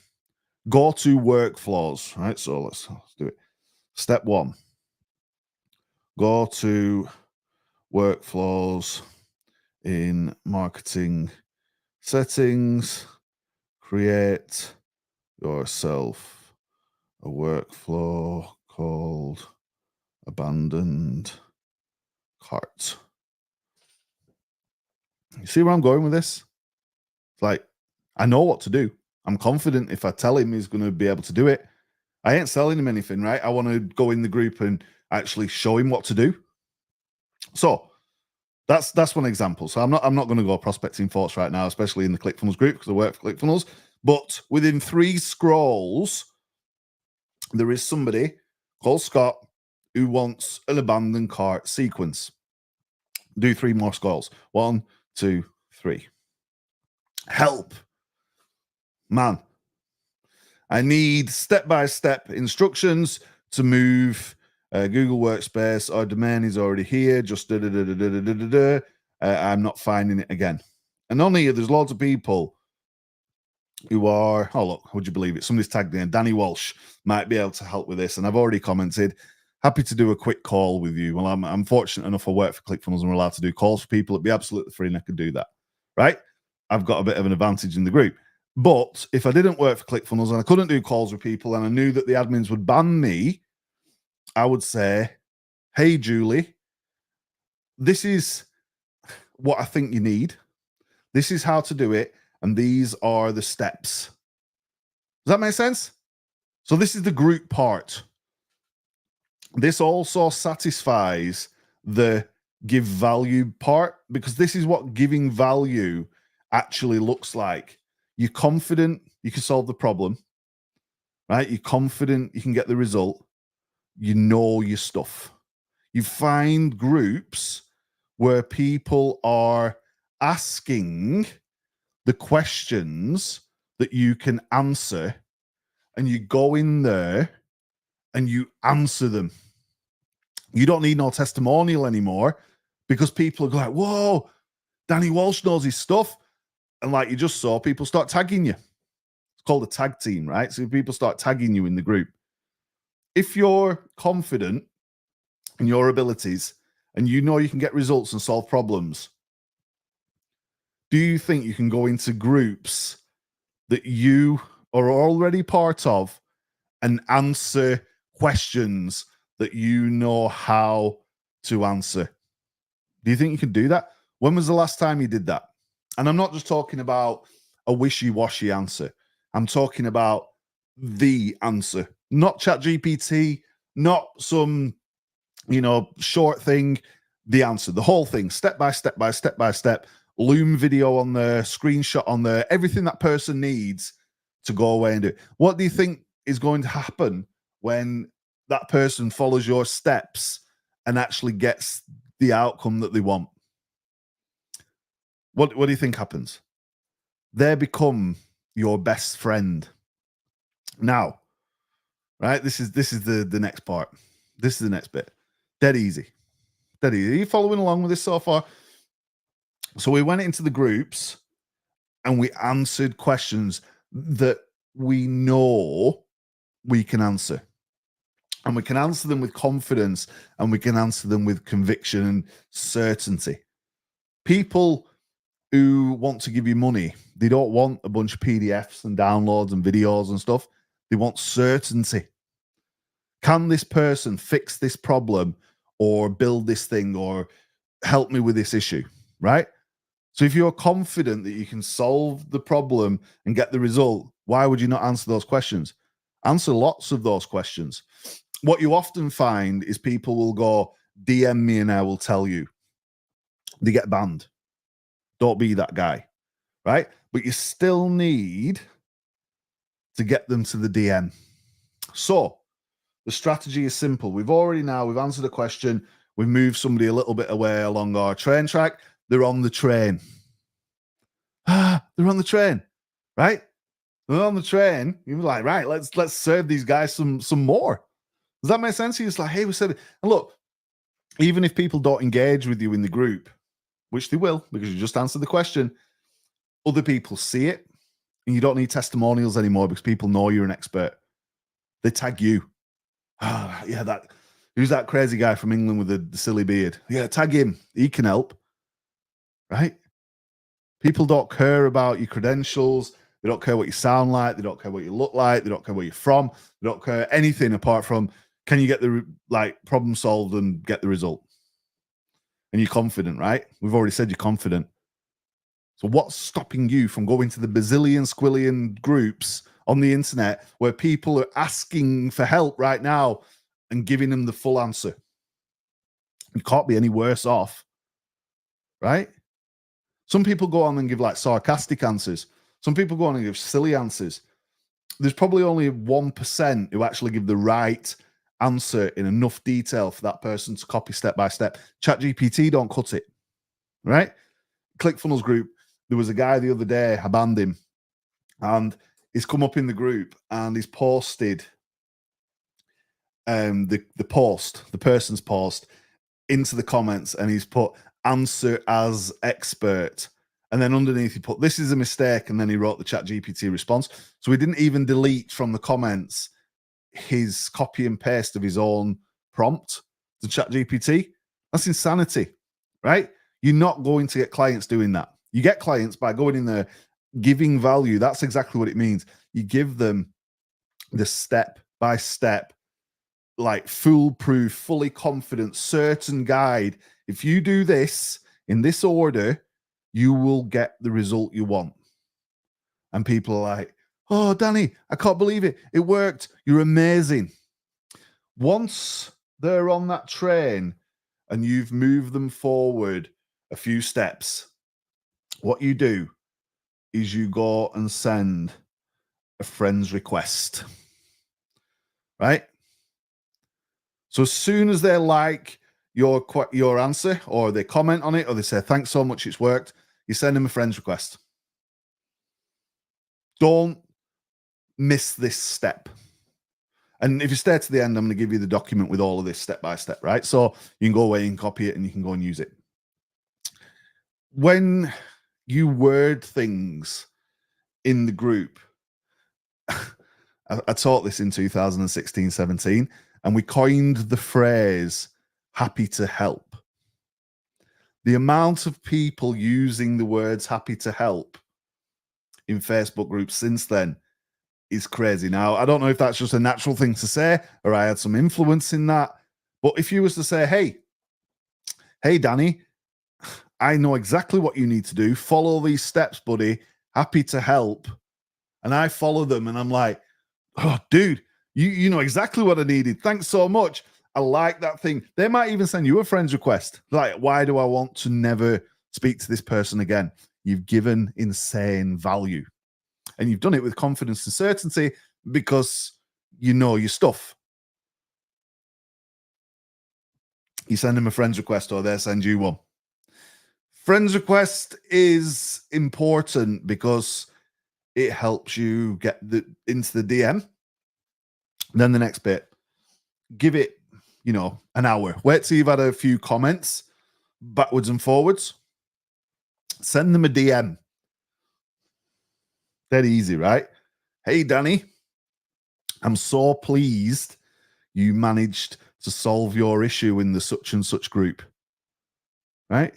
go to workflows. Right? So let's do it. Step 1, go to workflows in marketing settings, create yourself a workflow called abandoned cart. You see where I'm going with this? It's like, I know what to do. I'm confident if I tell him he's going to be able to do it. I ain't selling him anything, right? I want to go in the group and actually show him what to do. So that's one example. So I'm not going to go prospecting thoughts right now, especially in the ClickFunnels group because I work for ClickFunnels. But within 3 scrolls, there is somebody called Scott who wants an abandoned cart sequence. Do 3 more scrolls. 1, 2, 3. Help. Man, I need step-by-step instructions to move Google Workspace. Our domain is already here. Just I'm not finding it again. And on here, there's loads of people who are, oh, look, would you believe it? Somebody's tagged in. Danny Walsh might be able to help with this. And I've already commented, happy to do a quick call with you. Well, I'm fortunate enough I work for ClickFunnels and we're allowed to do calls for people. It'd be absolutely free and I could do that, right? I've got a bit of an advantage in the group. But if I didn't work for ClickFunnels and I couldn't do calls with people and I knew that the admins would ban me, I would say, hey, Julie, this is what I think you need. This is how to do it. And these are the steps. Does that make sense? So this is the group part. This also satisfies the give value part, because this is what giving value actually looks like. You're confident you can solve the problem, right? You're confident you can get the result. You know your stuff. You find groups where people are asking the questions that you can answer, and you go in there and you answer them. You don't need no testimonial anymore, because people are like, whoa, Danny Walsh knows his stuff. And like you just saw, people start tagging you. It's called a tag team, right? So people start tagging you in the group. If you're confident in your abilities and you know you can get results and solve problems, do you think you can go into groups that you are already part of and answer questions that you know how to answer? Do you think you can do that? When was the last time you did that? And I'm not just talking about a wishy-washy answer. I'm talking about the answer, not ChatGPT, not some, short thing. The answer, the whole thing, step by step by step by step, Loom video on there, screenshot on there, everything that person needs to go away and do it. What do you think is going to happen when that person follows your steps and actually gets the outcome that they want? What do you think happens? They become your best friend. Now, right? This is the next part. This is the next bit. Dead easy. Dead easy. Are you following along with this so far? So we went into the groups and we answered questions that we know we can answer. And we can answer them with confidence, and we can answer them with conviction and certainty. People who want to give you money, they don't want a bunch of PDFs and downloads and videos and stuff. They want certainty. Can this person fix this problem or build this thing or help me with this issue, right? So if you're confident that you can solve the problem and get the result, why would you not answer those questions? Answer lots of those questions. What you often find is people will go, DM me and I will tell you. They get banned. Don't be that guy, right? But you still need to get them to the DM. So the strategy is simple. We've answered a question. We've moved somebody a little bit away along our train track. They're on the train. They're on the train, right? They're on the train. You're like, right, let's serve these guys some more. Does that make sense? It's like, hey, we said it. And look, even if people don't engage with you in the group, which they will, because you just answered the question, other people see it, and you don't need testimonials anymore because people know you're an expert. They tag you. Yeah, who's that crazy guy from England with the silly beard? Yeah, tag him. He can help, right? People don't care about your credentials. They don't care what you sound like. They don't care what you look like. They don't care where you're from. They don't care anything apart from, can you get the problem solved and get the result? And you're confident, right? We've already said you're confident. So what's stopping you from going to the bazillion squillion groups on the internet where people are asking for help right now and giving them the full answer? You can't be any worse off, right? Some people go on and give sarcastic answers. Some people go on and give silly answers. There's probably only 1% who actually give the right answer in enough detail for that person to copy step by step. ChatGPT don't cut it, right? ClickFunnels group, there was a guy the other day, I banned him, and he's come up in the group and he's posted the person's post into the comments, and he's put answer as expert. And then underneath he put, this is a mistake. And then he wrote the ChatGPT response. So he didn't even delete from the comments his copy and paste of his own prompt to ChatGPT. That's insanity, right? You're not going to get clients doing that. You get clients by going in there, giving value. That's exactly what it means. You give them the step-by-step, foolproof, fully confident, certain guide. If you do this in this order, you will get the result you want. And people are like, oh, Danny, I can't believe it. It worked. You're amazing. Once they're on that train and you've moved them forward a few steps, what you do is you go and send a friend's request, right? So as soon as they like your answer, or they comment on it, or they say, thanks so much, it's worked, you send them a friend's request. Don't miss this step. And if you stay to the end, I'm going to give you the document with all of this step by step, right? So you can go away and copy it and you can go and use it. When you word things in the group, I taught this in 2016-17, and we coined the phrase happy to help. The amount of people using the words happy to help in Facebook groups since then is crazy. Now, I don't know if that's just a natural thing to say or I had some influence in that, but if you was to say, hey, Danny, I know exactly what you need to do. Follow these steps, buddy. Happy to help. And I follow them and I'm like, oh, dude, you know exactly what I needed. Thanks so much. I like that thing. They might even send you a friend's request. Like, why do I want to never speak to this person again? You've given insane value. And you've done it with confidence and certainty because you know your stuff. You send them a friend's request or they send you one. Friends request is important because it helps you get into the DM. Then the next bit, give it, an hour. Wait till you've had a few comments backwards and forwards. Send them a DM. Dead easy, right? Hey, Danny, I'm so pleased you managed to solve your issue in the such and such group, right?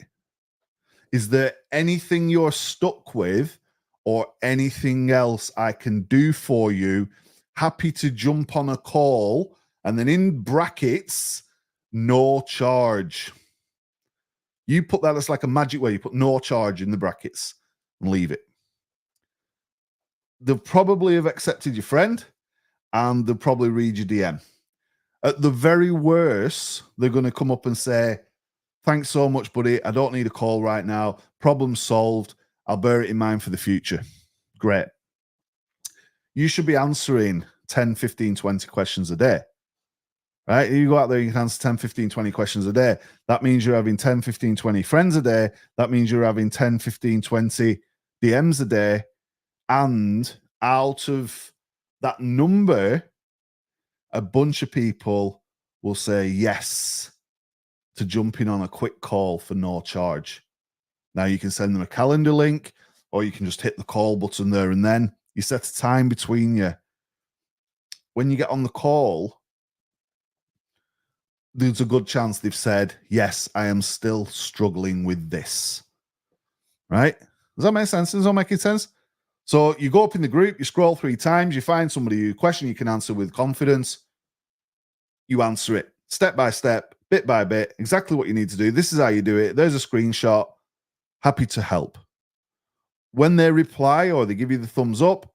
Is there anything you're stuck with or anything else I can do for you? Happy to jump on a call. And then in brackets, no charge. You put that as like a magic way. You put no charge in the brackets and leave it. They'll probably have accepted your friend and they'll probably read your DM. At the very worst, they're going to come up and say, thanks so much, buddy. I don't need a call right now. Problem solved. I'll bear it in mind for the future. Great. You should be answering 10, 15, 20 questions a day, right? You go out there, you can answer 10, 15, 20 questions a day. That means you're having 10, 15, 20 friends a day. That means you're having 10, 15, 20 DMs a day. And out of that number, a bunch of people will say yes to jumping on a quick call for no charge. Now you can send them a calendar link or you can just hit the call button there and then. You set a time between you. When you get on the call, there's a good chance they've said, yes, I am still struggling with this. Right? Does that make sense? Does that make sense? So you go up in the group, you scroll 3 times, you find somebody who question you can answer with confidence. You answer it step by step, bit by bit, exactly what you need to do. This is how you do it. There's a screenshot. Happy to help. When they reply or they give you the thumbs up,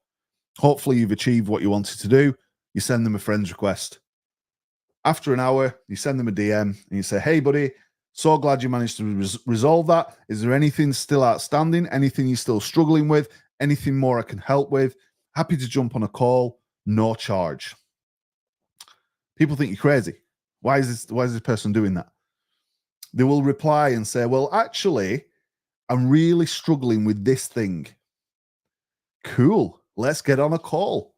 hopefully you've achieved what you wanted to do. You send them a friend's request. After an hour, you send them a DM and you say, hey, buddy, so glad you managed to resolve that. Is there anything still outstanding? Anything you're still struggling with? Anything more I can help with? Happy to jump on a call, no charge. People think you're crazy. Why is this person doing that? They will reply and say, well, actually, I'm really struggling with this thing. Cool. Let's get on a call.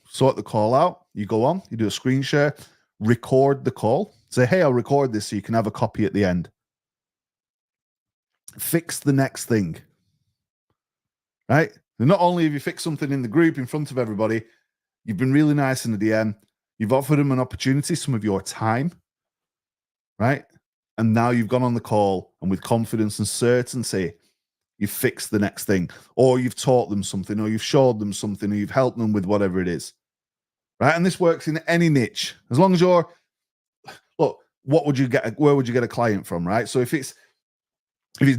Sort the call out. You go on, you do a screen share, record the call. Say, hey, I'll record this so you can have a copy at the end. Fix the next thing. Right? And not only have you fixed something in the group in front of everybody, you've been really nice in the DM. You've offered them an opportunity, some of your time. Right? And now you've gone on the call and with confidence and certainty, you've fixed the next thing, or you've taught them something, or you've showed them something, or you've helped them with whatever it is. Right? And this works in any niche. As long as you're, look, what would you get? Where would you get a client from? Right? So if it's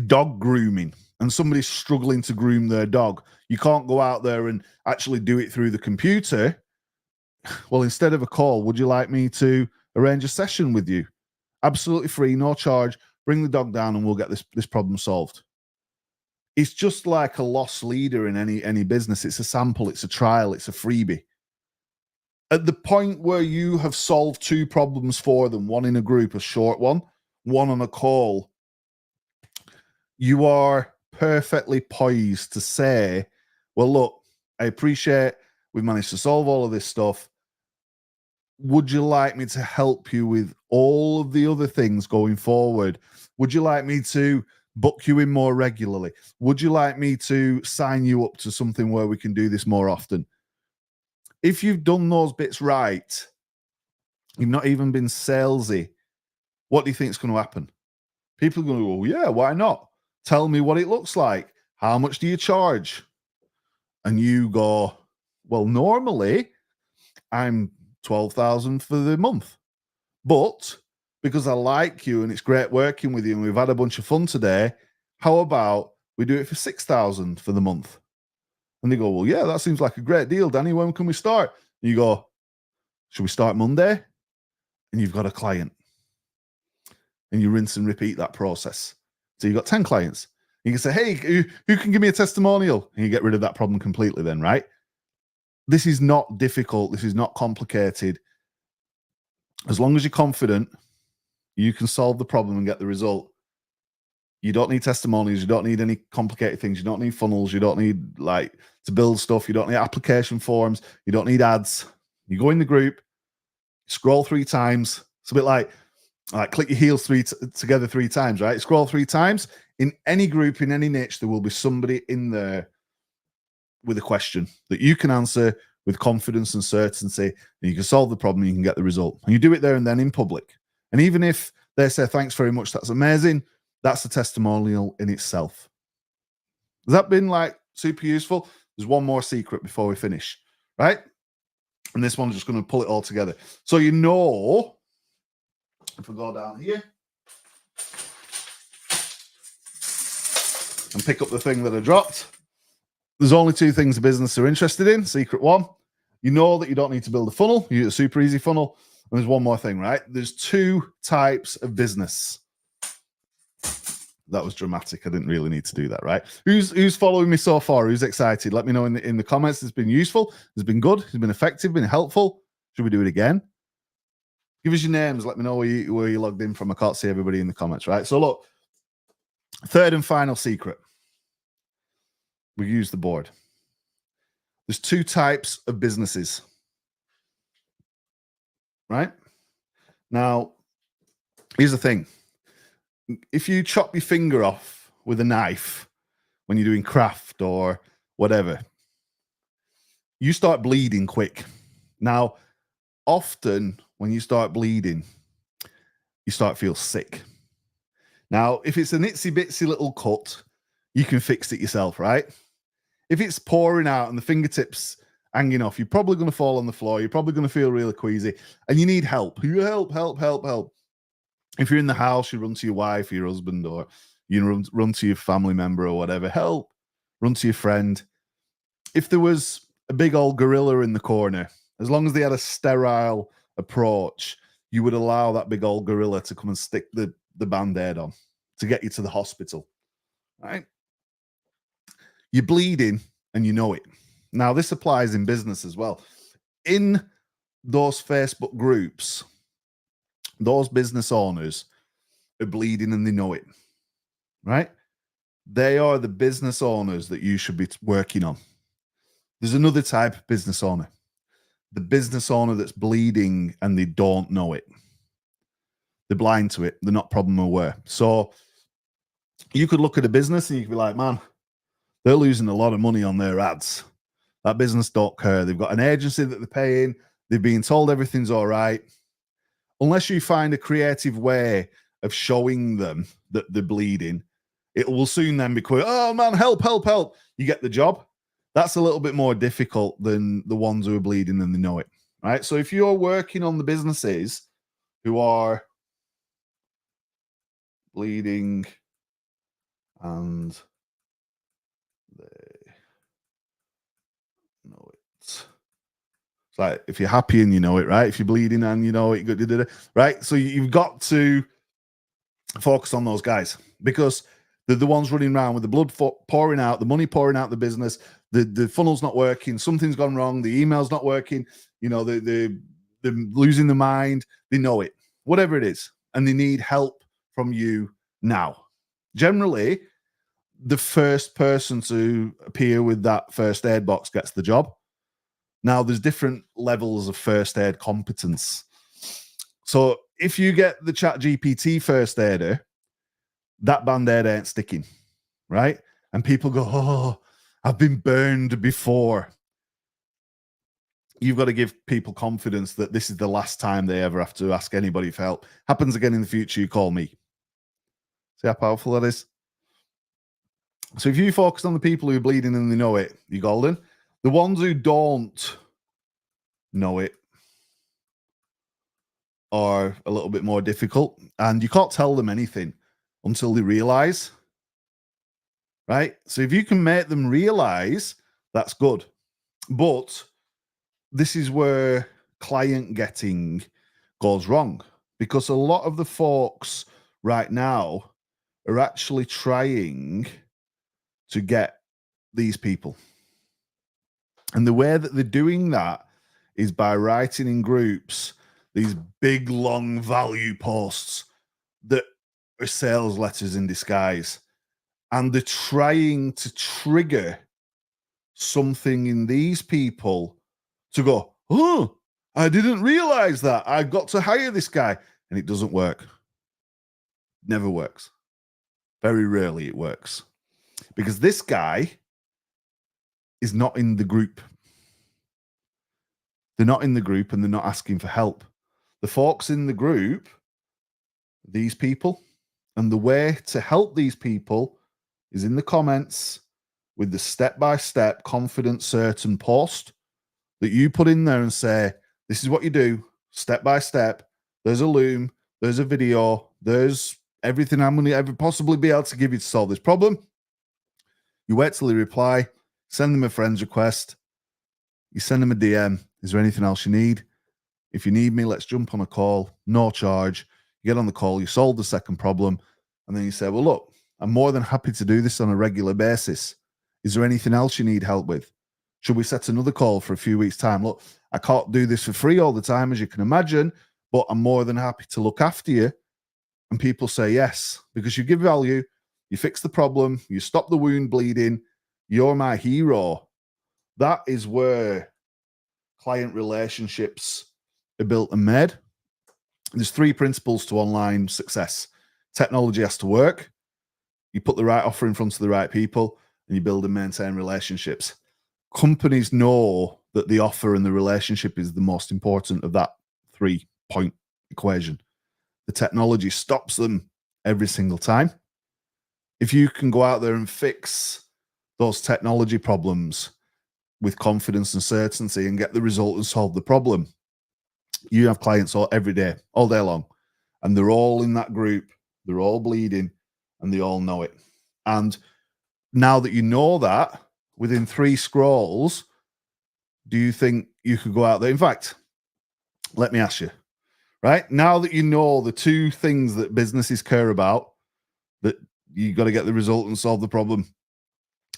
dog grooming and somebody's struggling to groom their dog, you can't go out there and actually do it through the computer. Well, instead of a call, would you like me to arrange a session with you? Absolutely free, no charge. Bring the dog down and we'll get this problem solved. It's just like a loss leader in any business. It's a sample, it's a trial, it's a freebie. At the point where you have solved 2 problems for them, one in a group, a short one on a call, you are perfectly poised to say, well, look, I appreciate we've managed to solve all of this stuff. Would you like me to help you with all of the other things going forward? Would you like me to book you in more regularly? Would you like me to sign you up to something where we can do this more often? If you've done those bits right, you've not even been salesy, what do you think is going to happen? People are going to go, yeah, why not? Tell me what it looks like. How much do you charge? And you go, well, normally I'm 12,000 for the month. But because I like you and it's great working with you and we've had a bunch of fun today, how about we do it for 6,000 for the month? And they go, well, yeah, that seems like a great deal, Danny. When can we start? And you go, should we start Monday? And you've got a client. And you rinse and repeat that process. So you've got 10 clients. You can say, hey, who can give me a testimonial? And you get rid of that problem completely then, right? This is not difficult. This is not complicated. As long as you're confident, you can solve the problem and get the result. You don't need testimonials. You don't need any complicated things. You don't need funnels. You don't need to build stuff. You don't need application forms. You don't need ads. You go in the group, scroll 3 times. It's a bit like click your heels together 3 times, right? Scroll 3 times. In any group, in any niche, there will be somebody in there with a question that you can answer with confidence and certainty, and you can solve the problem, and you can get the result. And you do it there and then in public. And even if they say, thanks very much, that's amazing, that's a testimonial in itself. Has that been super useful? There's one more secret before we finish, right? And this one's just going to pull it all together. So if we go down here and pick up the thing that I dropped, there's only 2 things a business are interested in. Secret 1, you know that you don't need to build a funnel. You use a super easy funnel. And there's one more thing, right? There's 2 types of business. That was dramatic. I didn't really need to do that, right? Who's following me so far? Who's excited? Let me know in the comments. It's been useful. It's been good. It's been effective. Been helpful. Should we do it again? Give us your names. Let me know where you logged in from. I can't see everybody in the comments, right? So look, 3rd and final secret. We use the board. There's 2 types of businesses, right? Now, here's the thing. If you chop your finger off with a knife when you're doing craft or whatever, you start bleeding quick. Now, often when you start bleeding, you start to feel sick. Now, if it's an itsy bitsy little cut, you can fix it yourself, right? If it's pouring out and the fingertips hanging off, you're probably going to fall on the floor. You're probably going to feel really queasy and you need help. You help. If you're in the house, you run to your wife, your husband, or you run to your family member or whatever. Help. Run to your friend. If there was a big old gorilla in the corner, as long as they had a sterile approach, you would allow that big old gorilla to come and stick the band-aid on to get you to the hospital, right? You're bleeding and you know it. Now, this applies in business as well. In those Facebook groups, those business owners are bleeding and they know it, right? They are the business owners that you should be working on. There's another type of business owner, the business owner that's bleeding and they don't know it. They're blind to it. They're not problem aware. So you could look at a business and you could be like, man, they're losing a lot of money on their ads. That business don't care. They've got an agency that they're paying. They're being told everything's all right. Unless you find a creative way of showing them that they're bleeding, it will soon then be quick. Oh man, help. You get the job. That's a little bit more difficult than the ones who are bleeding and they know it, right? So if you're working on the businesses who are bleeding and they know it. It's like if you're happy and you know it, right? If you're bleeding and you know it, right? So you've got to focus on those guys because they're the ones running around with the blood pouring out, the money pouring out the business, the funnel's not working, something's gone wrong, the email's not working, you know, they're losing their mind, they know it, whatever it is, and they need help from you now. Generally, the first person to appear with that first aid box gets the job. Now, there's different levels of first aid competence. So if you get the ChatGPT first aider, that band-aid ain't sticking, right? And people go, oh, I've been burned before. You've got to give people confidence that this is the last time they ever have to ask anybody for help. Happens again in the future, you call me. See how powerful that is? So if you focus on the people who are bleeding and they know it, you're golden. The ones who don't know it are a little bit more difficult, and you can't tell them anything until they realize, right? So if you can make them realize, that's good. But this is where client getting goes wrong, because a lot of the folks right now are actually trying to get these people. And the way that they're doing that is by writing in groups these big, long value posts that are sales letters in disguise. And they're trying to trigger something in these people to go, oh, I didn't realize that. I've got to hire this guy. And it doesn't work. Never works. Very rarely it works. Because this guy is not in the group. They're not in the group and they're not asking for help. The folks in the group, these people, and the way to help these people is in the comments with the step-by-step, confident, certain post that you put in there and say, this is what you do, step by step. There's a loom, there's a video, there's everything I'm going to ever possibly be able to give you to solve this problem. You wait till they reply, send them a friend's request, you send them a DM. Is there anything else you need? If you need me, let's jump on a call, no charge. You get on the call, you solve the second problem, and then you say, well, look, I'm more than happy to do this on a regular basis. Is there anything else you need help with? Should we set another call for a few weeks' time? Look, I can't do this for free all the time, as you can imagine, but I'm more than happy to look after you. And people say yes, because you give value, you fix the problem, you stop the wound bleeding, you're my hero. That is where client relationships are built and made. There's 3 principles to online success. Technology has to work. You put the right offer in front of the right people, and you build and maintain relationships. Companies know that the offer and the relationship is the most important of that 3-point equation. The technology stops them every single time. If you can go out there and fix those technology problems with confidence and certainty and get the result and solve the problem, you have clients every day, all day long, and they're all in that group, they're all bleeding, and they all know it. And now that you know that, within 3 scrolls, do you think you could go out there? In fact, let me ask you, right? Now that you know the 2 things that businesses care about, that you got to get the result and solve the problem,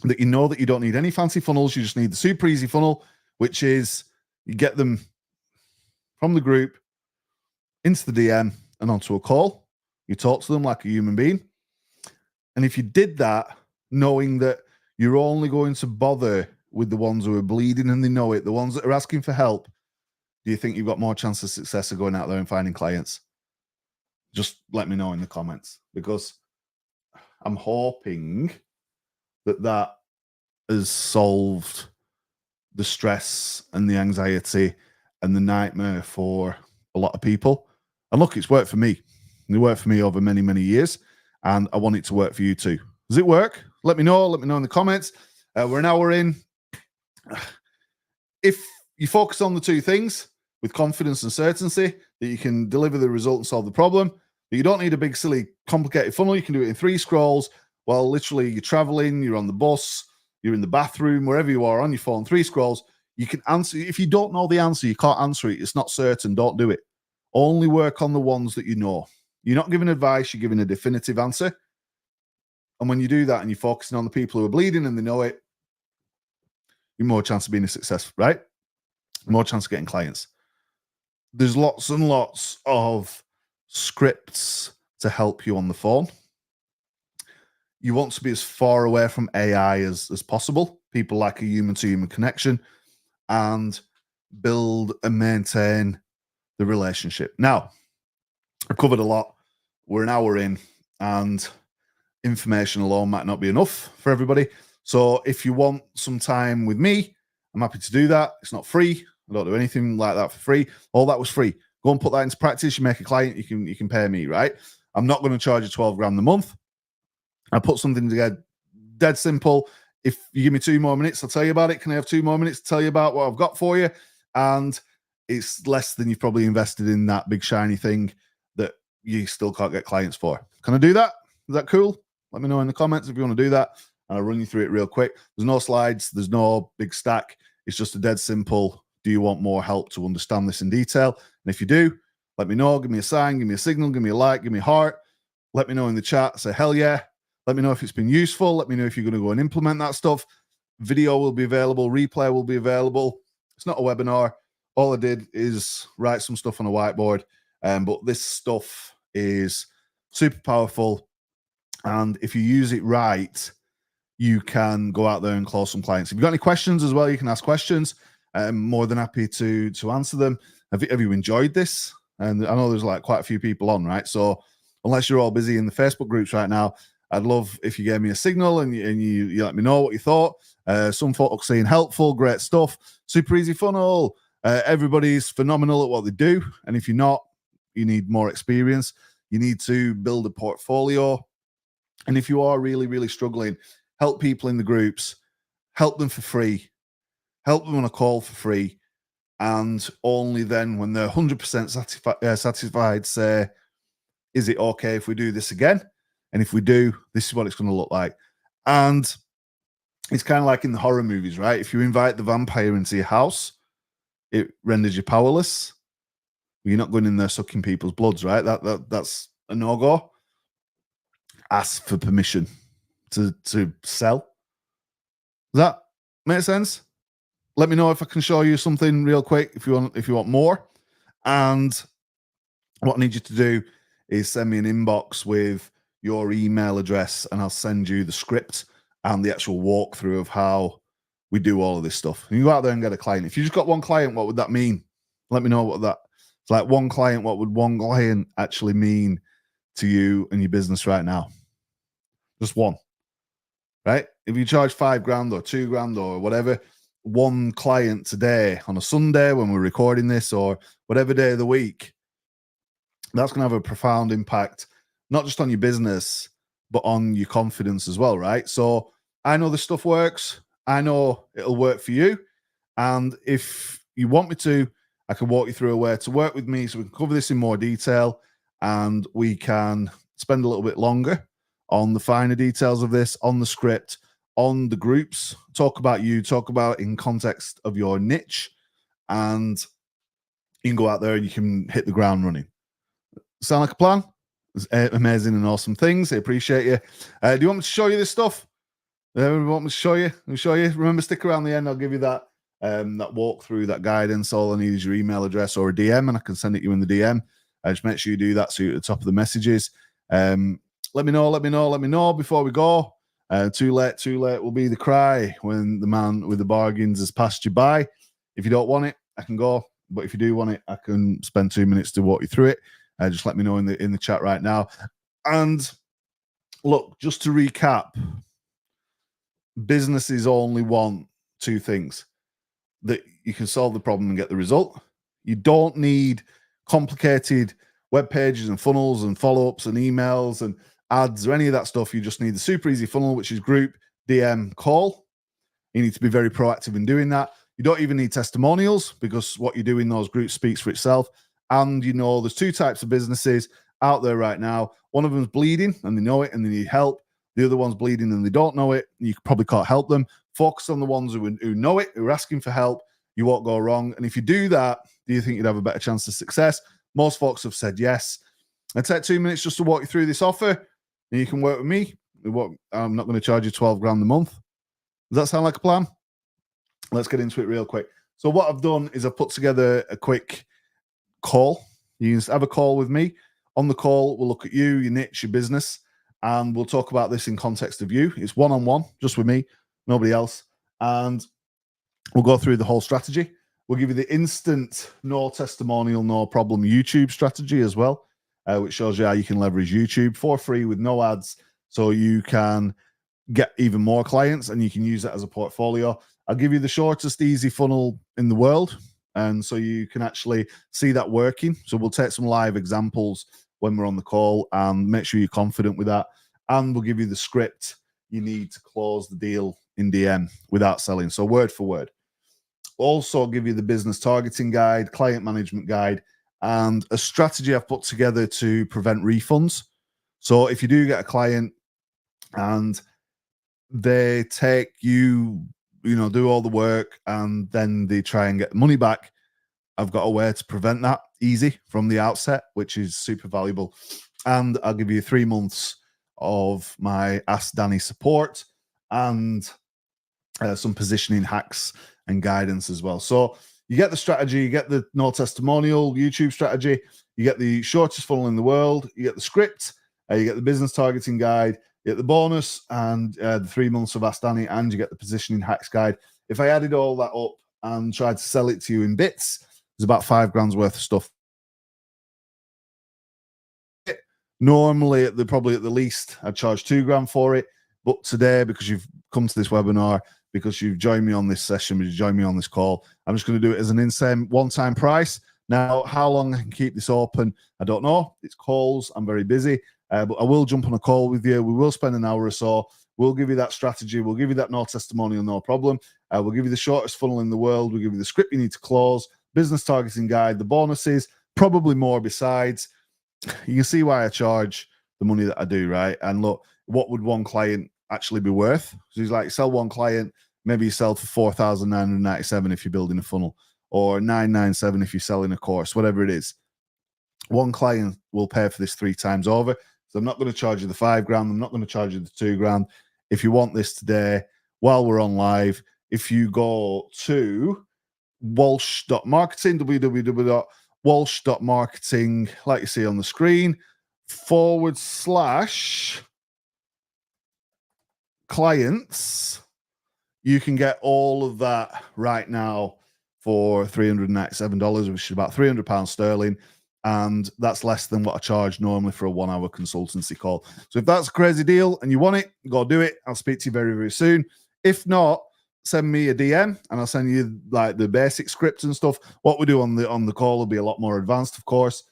that you know that you don't need any fancy funnels, you just need the super easy funnel, which is you get them from the group into the DM and onto a call. You talk to them like a human being. And if you did that, knowing that you're only going to bother with the ones who are bleeding and they know it, the ones that are asking for help, do you think you've got more chance of success of going out there and finding clients? Just let me know in the comments, because I'm hoping that that has solved the stress and the anxiety and the nightmare for a lot of people. And look, it's worked for me. It worked for me over many, many years, and I want it to work for you too. Does it work? Let me know. Let me know in the comments. We're an hour in. If you focus on the 2 things with confidence and certainty, that you can deliver the result and solve the problem, but you don't need a big, silly, complicated funnel. You can do it in 3 scrolls while literally you're traveling, you're on the bus, you're in the bathroom, wherever you are on your phone, 3 scrolls. You can answer. If you don't know the answer, you can't answer it. It's not certain. Don't do it. Only work on the ones that you know. You're not giving advice. You're giving a definitive answer. And when you do that and you're focusing on the people who are bleeding and they know it, you're more chance of being a success, right? More chance of getting clients. There's lots and lots of scripts to help you on the phone. You want to be as far away from AI as possible. People like a human-to-human connection and build and maintain the relationship. Now, I've covered a lot. We're an hour in, and information alone might not be enough for everybody. So if you want some time with me, I'm happy to do that. It's not free. I don't do anything like that for free. All that was free. Go and put that into practice. You make a client, you can pay me, right? I'm not going to charge you 12 grand a month. I put something together, dead simple. If you give me 2 more minutes, I'll tell you about it. Can I have 2 more minutes to tell you about what I've got for you? And it's less than you've probably invested in that big shiny thing that you still can't get clients for. Can I do that? Is that cool? Let me know in the comments if you want to do that. And I'll run you through it real quick. There's no slides. There's no big stack. It's just a dead simple, do you want more help to understand this in detail? And if you do, let me know. Give me a sign. Give me a signal. Give me a like. Give me a heart. Let me know in the chat. Say, hell yeah. Let me know if it's been useful. Let me know if you're going to go and implement that stuff. Video will be available. Replay will be available. It's not a webinar. All I did is write some stuff on a whiteboard. But this stuff is super powerful. And if you use it right, you can go out there and close some clients. If you've got any questions as well, you can ask questions. I'm more than happy to answer them. Have you enjoyed this? And I know there's like quite a few people on, right? So unless you're all busy in the Facebook groups right now, I'd love if you gave me a signal and you let me know what you thought. Some folks saying helpful, great stuff, super easy funnel. Everybody's phenomenal at what they do. And if you're not, you need more experience. You need to build a portfolio. And if you are really, really struggling, help people in the groups, help them for free, help them on a call for free. And only then when they're 100% satisfied, say, is it okay if we do this again? And if we do, this is what it's going to look like. And it's kind of like in the horror movies, right? If you invite the vampire into your house, it renders you powerless. You're not going in there sucking people's bloods, right? That's a no-go. Ask for permission to sell. Does that make sense? Let me know if I can show you something real quick if you want more. And what I need you to do is send me an inbox with your email address, and I'll send you the script and the actual walkthrough of how we do all of this stuff. And you go out there and get a client. If you just got one client, what would that mean? Let me know what that. It's like one client. What would one client actually mean to you and your business right now? Just one, right? If you charge 5 grand or 2 grand or whatever, one client today on a Sunday when we're recording this or whatever day of the week, that's going to have a profound impact, not just on your business, but on your confidence as well, right? So I know this stuff works. I know it'll work for you. And if you want me to, I can walk you through a way to work with me so we can cover this in more detail and we can spend a little bit longer on the finer details of this, on the script, on the groups, talk about you, talk about in context of your niche, and you can go out there and you can hit the ground running. Sound like a plan? It's amazing and awesome things. I appreciate you. Do you want me to show you this stuff? You want me to show you? Let me show you. Remember, stick around the end. I'll give you that that walkthrough, that guidance. All I need is your email address or a DM, and I can send it you in the DM. Just make sure you do that so you're at the top of the messages. Let me know before we go. Too late will be the cry when the man with the bargains has passed you by. If you don't want it, I can go. But if you do want it, I can spend 2 minutes to walk you through it. Just let me know in the chat right now. And look, just to recap, businesses only want 2 things: that you can solve the problem and get the result. You don't need complicated web pages and funnels and follow-ups and emails and ads or any of that stuff. You just need the super easy funnel, which is group, DM, call. You need to be very proactive in doing that. You don't even need testimonials because what you do in those groups speaks for itself. And you know, there's 2 types of businesses out there right now. One of them's bleeding and they know it and they need help. The other one's bleeding and they don't know it. You probably can't help them. Focus on the ones who know it, who are asking for help. you won't go wrong. And if you do that, do you think you'd have a better chance of success? Most folks have said yes. I take 2 minutes just to walk you through this offer, and you can work with me. I'm not going to charge you 12 grand a month. Does that sound like a plan? Let's get into it real quick. So what I've done is I've put together a quick call. You can have a call with me. On the call, we'll look at you, your niche, your business, and we'll talk about this in context of you. It's one-on-one, just with me, nobody else. And we'll go through the whole strategy. We'll give you the instant, no testimonial, no problem YouTube strategy as well, which shows you how you can leverage YouTube for free with no ads, so you can get even more clients and you can use that as a portfolio. I'll give you the shortest, easy funnel in the world, and so you can actually see that working. So we'll take some live examples when we're on the call and make sure you're confident with that. And we'll give you the script you need to close the deal in DM without selling. So word for word. Also give you the business targeting guide, client management guide, and a strategy I've put together to prevent refunds. So if you do get a client and they take you, do all the work and then they try and get the money back, I've got a way to prevent that easy from the outset, which is super valuable. And I'll give you 3 months of my Ask Danny support and some positioning hacks and guidance as well. So you get the strategy, you get the no testimonial YouTube strategy, you get the shortest funnel in the world, you get the script, you get the business targeting guide, you get the bonus and the 3 months of Ask Danny, and you get the positioning hacks guide. If I added all that up and tried to sell it to you in bits, there's about 5 grand's worth of stuff. Normally, probably at the least, I'd charge 2 grand for it. But today, because you've come to this webinar, because you've joined me on this session, you've joined me on this call, I'm just going to do it as an insane one-time price. Now, how long I can keep this open, I don't know. It's calls. I'm very busy. But I will jump on a call with you. We will spend an hour or so. We'll give you that strategy. We'll give you that no testimonial, no problem. We'll give you the shortest funnel in the world. We'll give you the script you need to close, business targeting guide, the bonuses, probably more besides. You can see why I charge the money that I do, right? And look, what would one client actually be worth? So he's like, sell one client, maybe you sell for 4,997 if you're building a funnel, or 997 if you're selling a course, whatever it is. One client will pay for this 3 times over. So I'm not going to charge you the 5 grand. I'm not going to charge you the 2 grand. If you want this today, while we're on live, if you go to walsh.marketing, www.walsh.marketing, like you see on the screen, /clients, you can get all of that right now for $397, which is about £300 sterling. And that's less than what I charge normally for a 1-hour consultancy call. So if that's a crazy deal and you want it, go do it. I'll speak to you very, very soon. If not, send me a DM and I'll send you like the basic scripts and stuff. What we do on the call will be a lot more advanced, of course.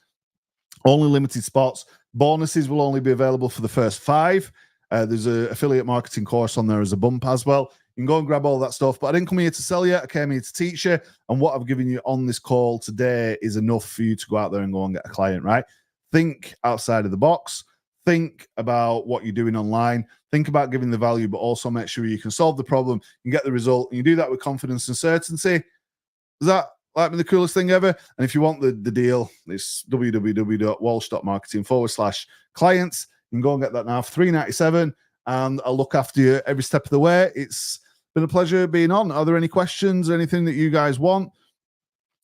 Only limited spots. Bonuses will only be available for the first 5. There's an affiliate marketing course on there as a bump as well. You can go and grab all that stuff. But I didn't come here to sell you. I came here to teach you. And what I've given you on this call today is enough for you to go out there and go and get a client, right? Think outside of the box. Think about what you're doing online. Think about giving the value, but also make sure you can solve the problem and get the result. And you do that with confidence and certainty. Is that like the coolest thing ever? And if you want the deal, it's www.walsh.marketing/clients. You can go and get that now for $397, and I'll look after you every step of the way. It's been a pleasure being on. Are there any questions, anything that you guys want?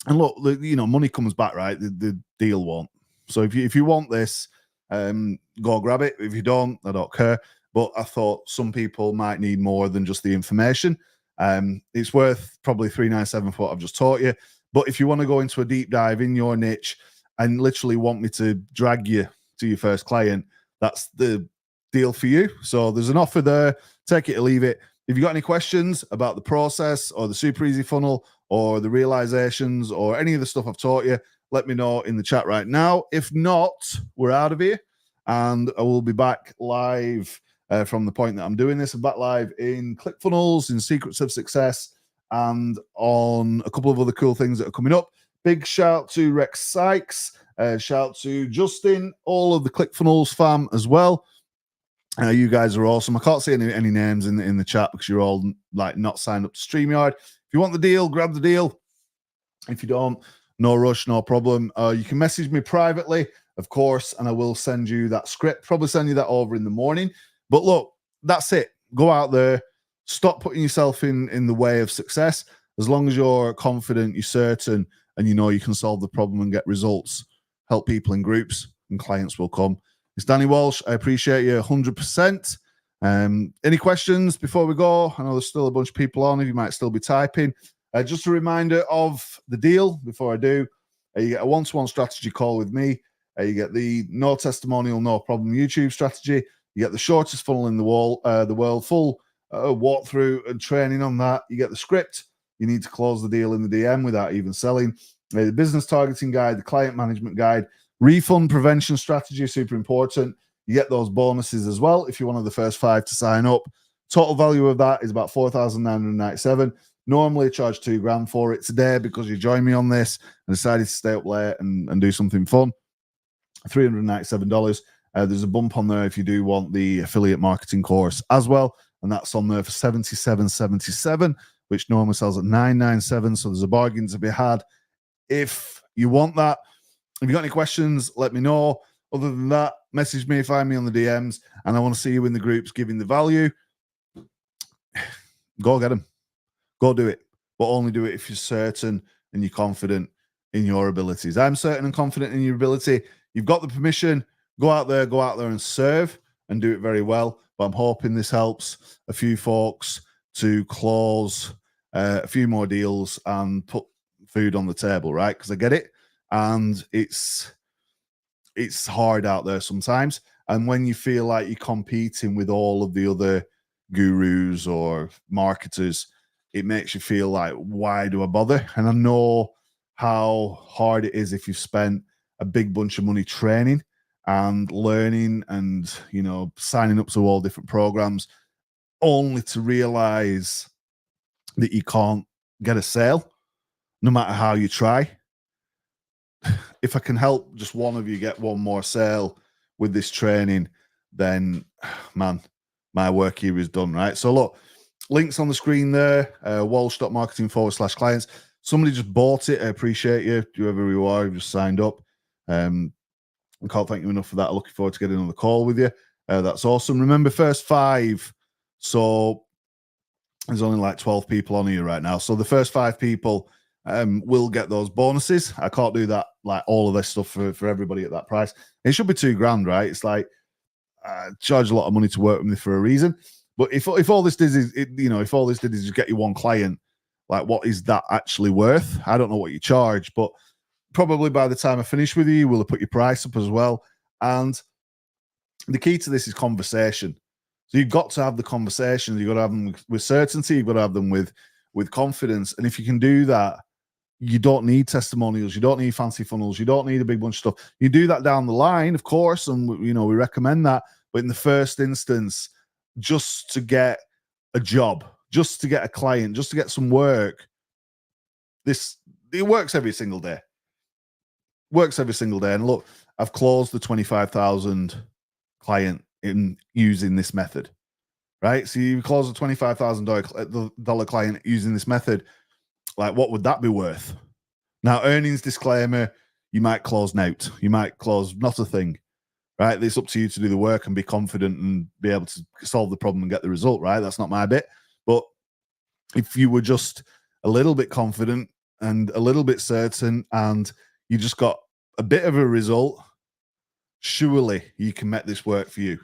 And look, money comes back, right? The deal won't. So if you want this, go grab it. If you don't, I don't care. But I thought some people might need more than just the information. It's worth probably $397 for what I've just taught you. But if you want to go into a deep dive in your niche and literally want me to drag you to your first client, that's the deal for you. So there's an offer there. Take it or leave it. If you got any questions about the process or the super easy funnel or the realizations or any of the stuff I've taught you, let me know in the chat right now. If not, we're out of here, and I will be back live from the point that I'm doing this. I'm back live in ClickFunnels, in Secrets of Success, and on a couple of other cool things that are coming up. Big shout to Rex Sykes, shout to Justin, all of the ClickFunnels fam as well. You guys are awesome. I can't see any names in the chat because you're all like not signed up to StreamYard. If you want the deal, grab the deal. If you don't, no rush, no problem. You can message me privately, of course, and I will send you that script. Probably send you that over in the morning. But look, that's it. Go out there. Stop putting yourself in the way of success. As long as you're confident, you're certain, and you know you can solve the problem and get results, help people in groups, and clients will come. It's Danny Walsh. I appreciate you 100%. Any questions before we go? I know there's still a bunch of people on. You might still be typing. Just a reminder of the deal before I do. You get a one-to-one strategy call with me. You get the no testimonial, no problem YouTube strategy. You get the shortest funnel in the world, full walkthrough and training on that. You get the script. You need to close the deal in the DM without even selling. The business targeting guide, the client management guide, refund prevention strategy, super important. You get those bonuses as well if you're one of the first 5 to sign up. Total value of that is about $4,997. Normally I charge $2,000 for it. Today, because you joined me on this and decided to stay up late and do something fun, $397. There's a bump on there if you do want the affiliate marketing course as well, and that's on there for $77.77, which normally sells at $997. So there's a bargain to be had if you want that. If you got any questions, let me know. Other than that, message me, find me on the DMs, and I want to see you in the groups giving the value. Go get them. Go do it. But only do it if you're certain and you're confident in your abilities. I'm certain and confident in your ability. You've got the permission. Go out there and serve and do it very well. But I'm hoping this helps a few folks to close a few more deals and put food on the table, right? Because I get it. And it's hard out there sometimes. And when you feel like you're competing with all of the other gurus or marketers, it makes you feel like, why do I bother? And I know how hard it is if you've spent a big bunch of money training and learning and, you know, signing up to all different programs, only to realize that you can't get a sale no matter how you try. If I can help just one of you get one more sale with this training, then, man, my work here is done, right? So look, links on the screen there, walsh.marketing/clients. Somebody just bought it. I appreciate you, whoever you are, who just signed up. I can't thank you enough for that. I'm looking forward to getting on the call with you. That's awesome. Remember, first 5. So there's only like 12 people on here right now. So the first 5 people will get those bonuses. I can't do that, like all of this stuff for everybody at that price. It should be $2,000, right? It's like I charge a lot of money to work with me for a reason. But if all this did is, if all this did is just get you one client, like what is that actually worth? I don't know what you charge, but probably by the time I finish with you, we'll have put your price up as well. And the key to this is conversation. So you've got to have the conversations. You've got to have them with certainty. You've got to have them with confidence. And if you can do that, you don't need testimonials. You don't need fancy funnels. You don't need a big bunch of stuff. You do that down the line, of course, and we recommend that. But in the first instance, just to get a job, just to get a client, just to get some work, it works every single day. Works every single day. And look, I've closed the 25,000 client in using this method, right? So you close a $25,000 client using this method. Like, what would that be worth? Now, earnings disclaimer, you might close out. You might close not a thing, right? It's up to you to do the work and be confident and be able to solve the problem and get the result, right? That's not my bit. But if you were just a little bit confident and a little bit certain and you just got a bit of a result, surely you can make this work for you.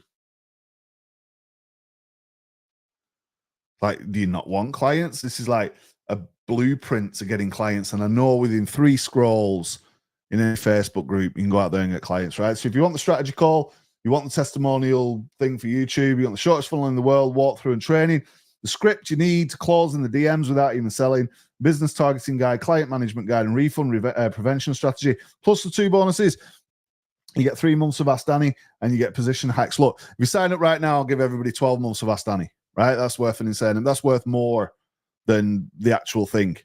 Like, do you not want clients? This is like a blueprint to getting clients. And I know within 3 scrolls in any Facebook group, you can go out there and get clients, right? So if you want the strategy call, you want the testimonial thing for YouTube, you want the shortest funnel in the world, walkthrough and training, the script you need to close in the DMs without even selling, business targeting guide, client management guide, and refund prevention strategy, plus the 2 bonuses. You get 3 months of Ask Danny and you get position hacks. Look, if you sign up right now, I'll give everybody 12 months of Ask Danny, right? That's worth an insane, and that's worth more than the actual thing,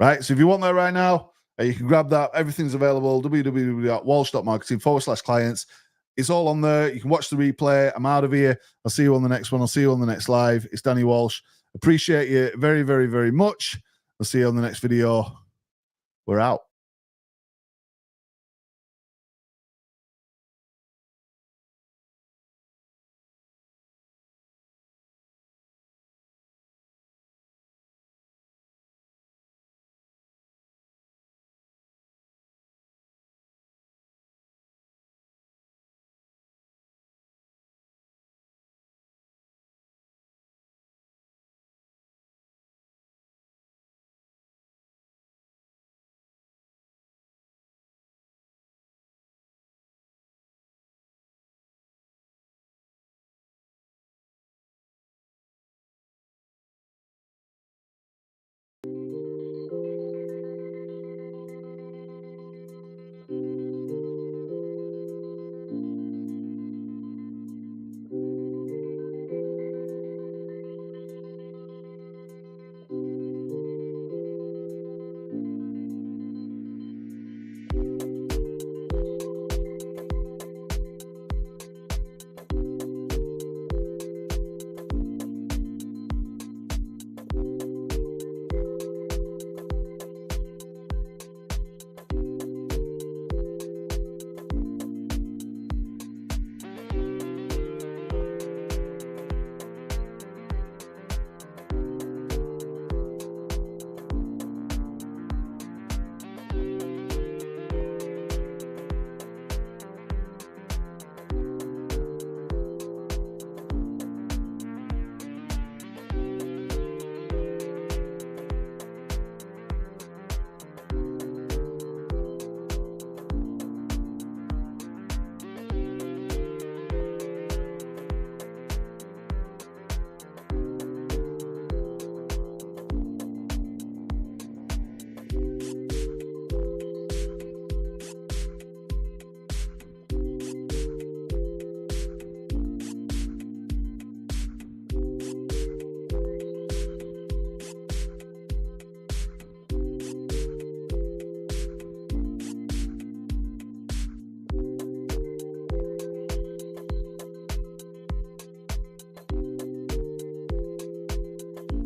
right? So if you want that right now, you can grab that. Everything's available, www.walsh.marketing/clients. It's all on there. You can watch the replay. I'm out of here. I'll see you on the next one. I'll see you on the next live. It's Danny Walsh. Appreciate you very, very, very much. I'll see you on the next video. We're out.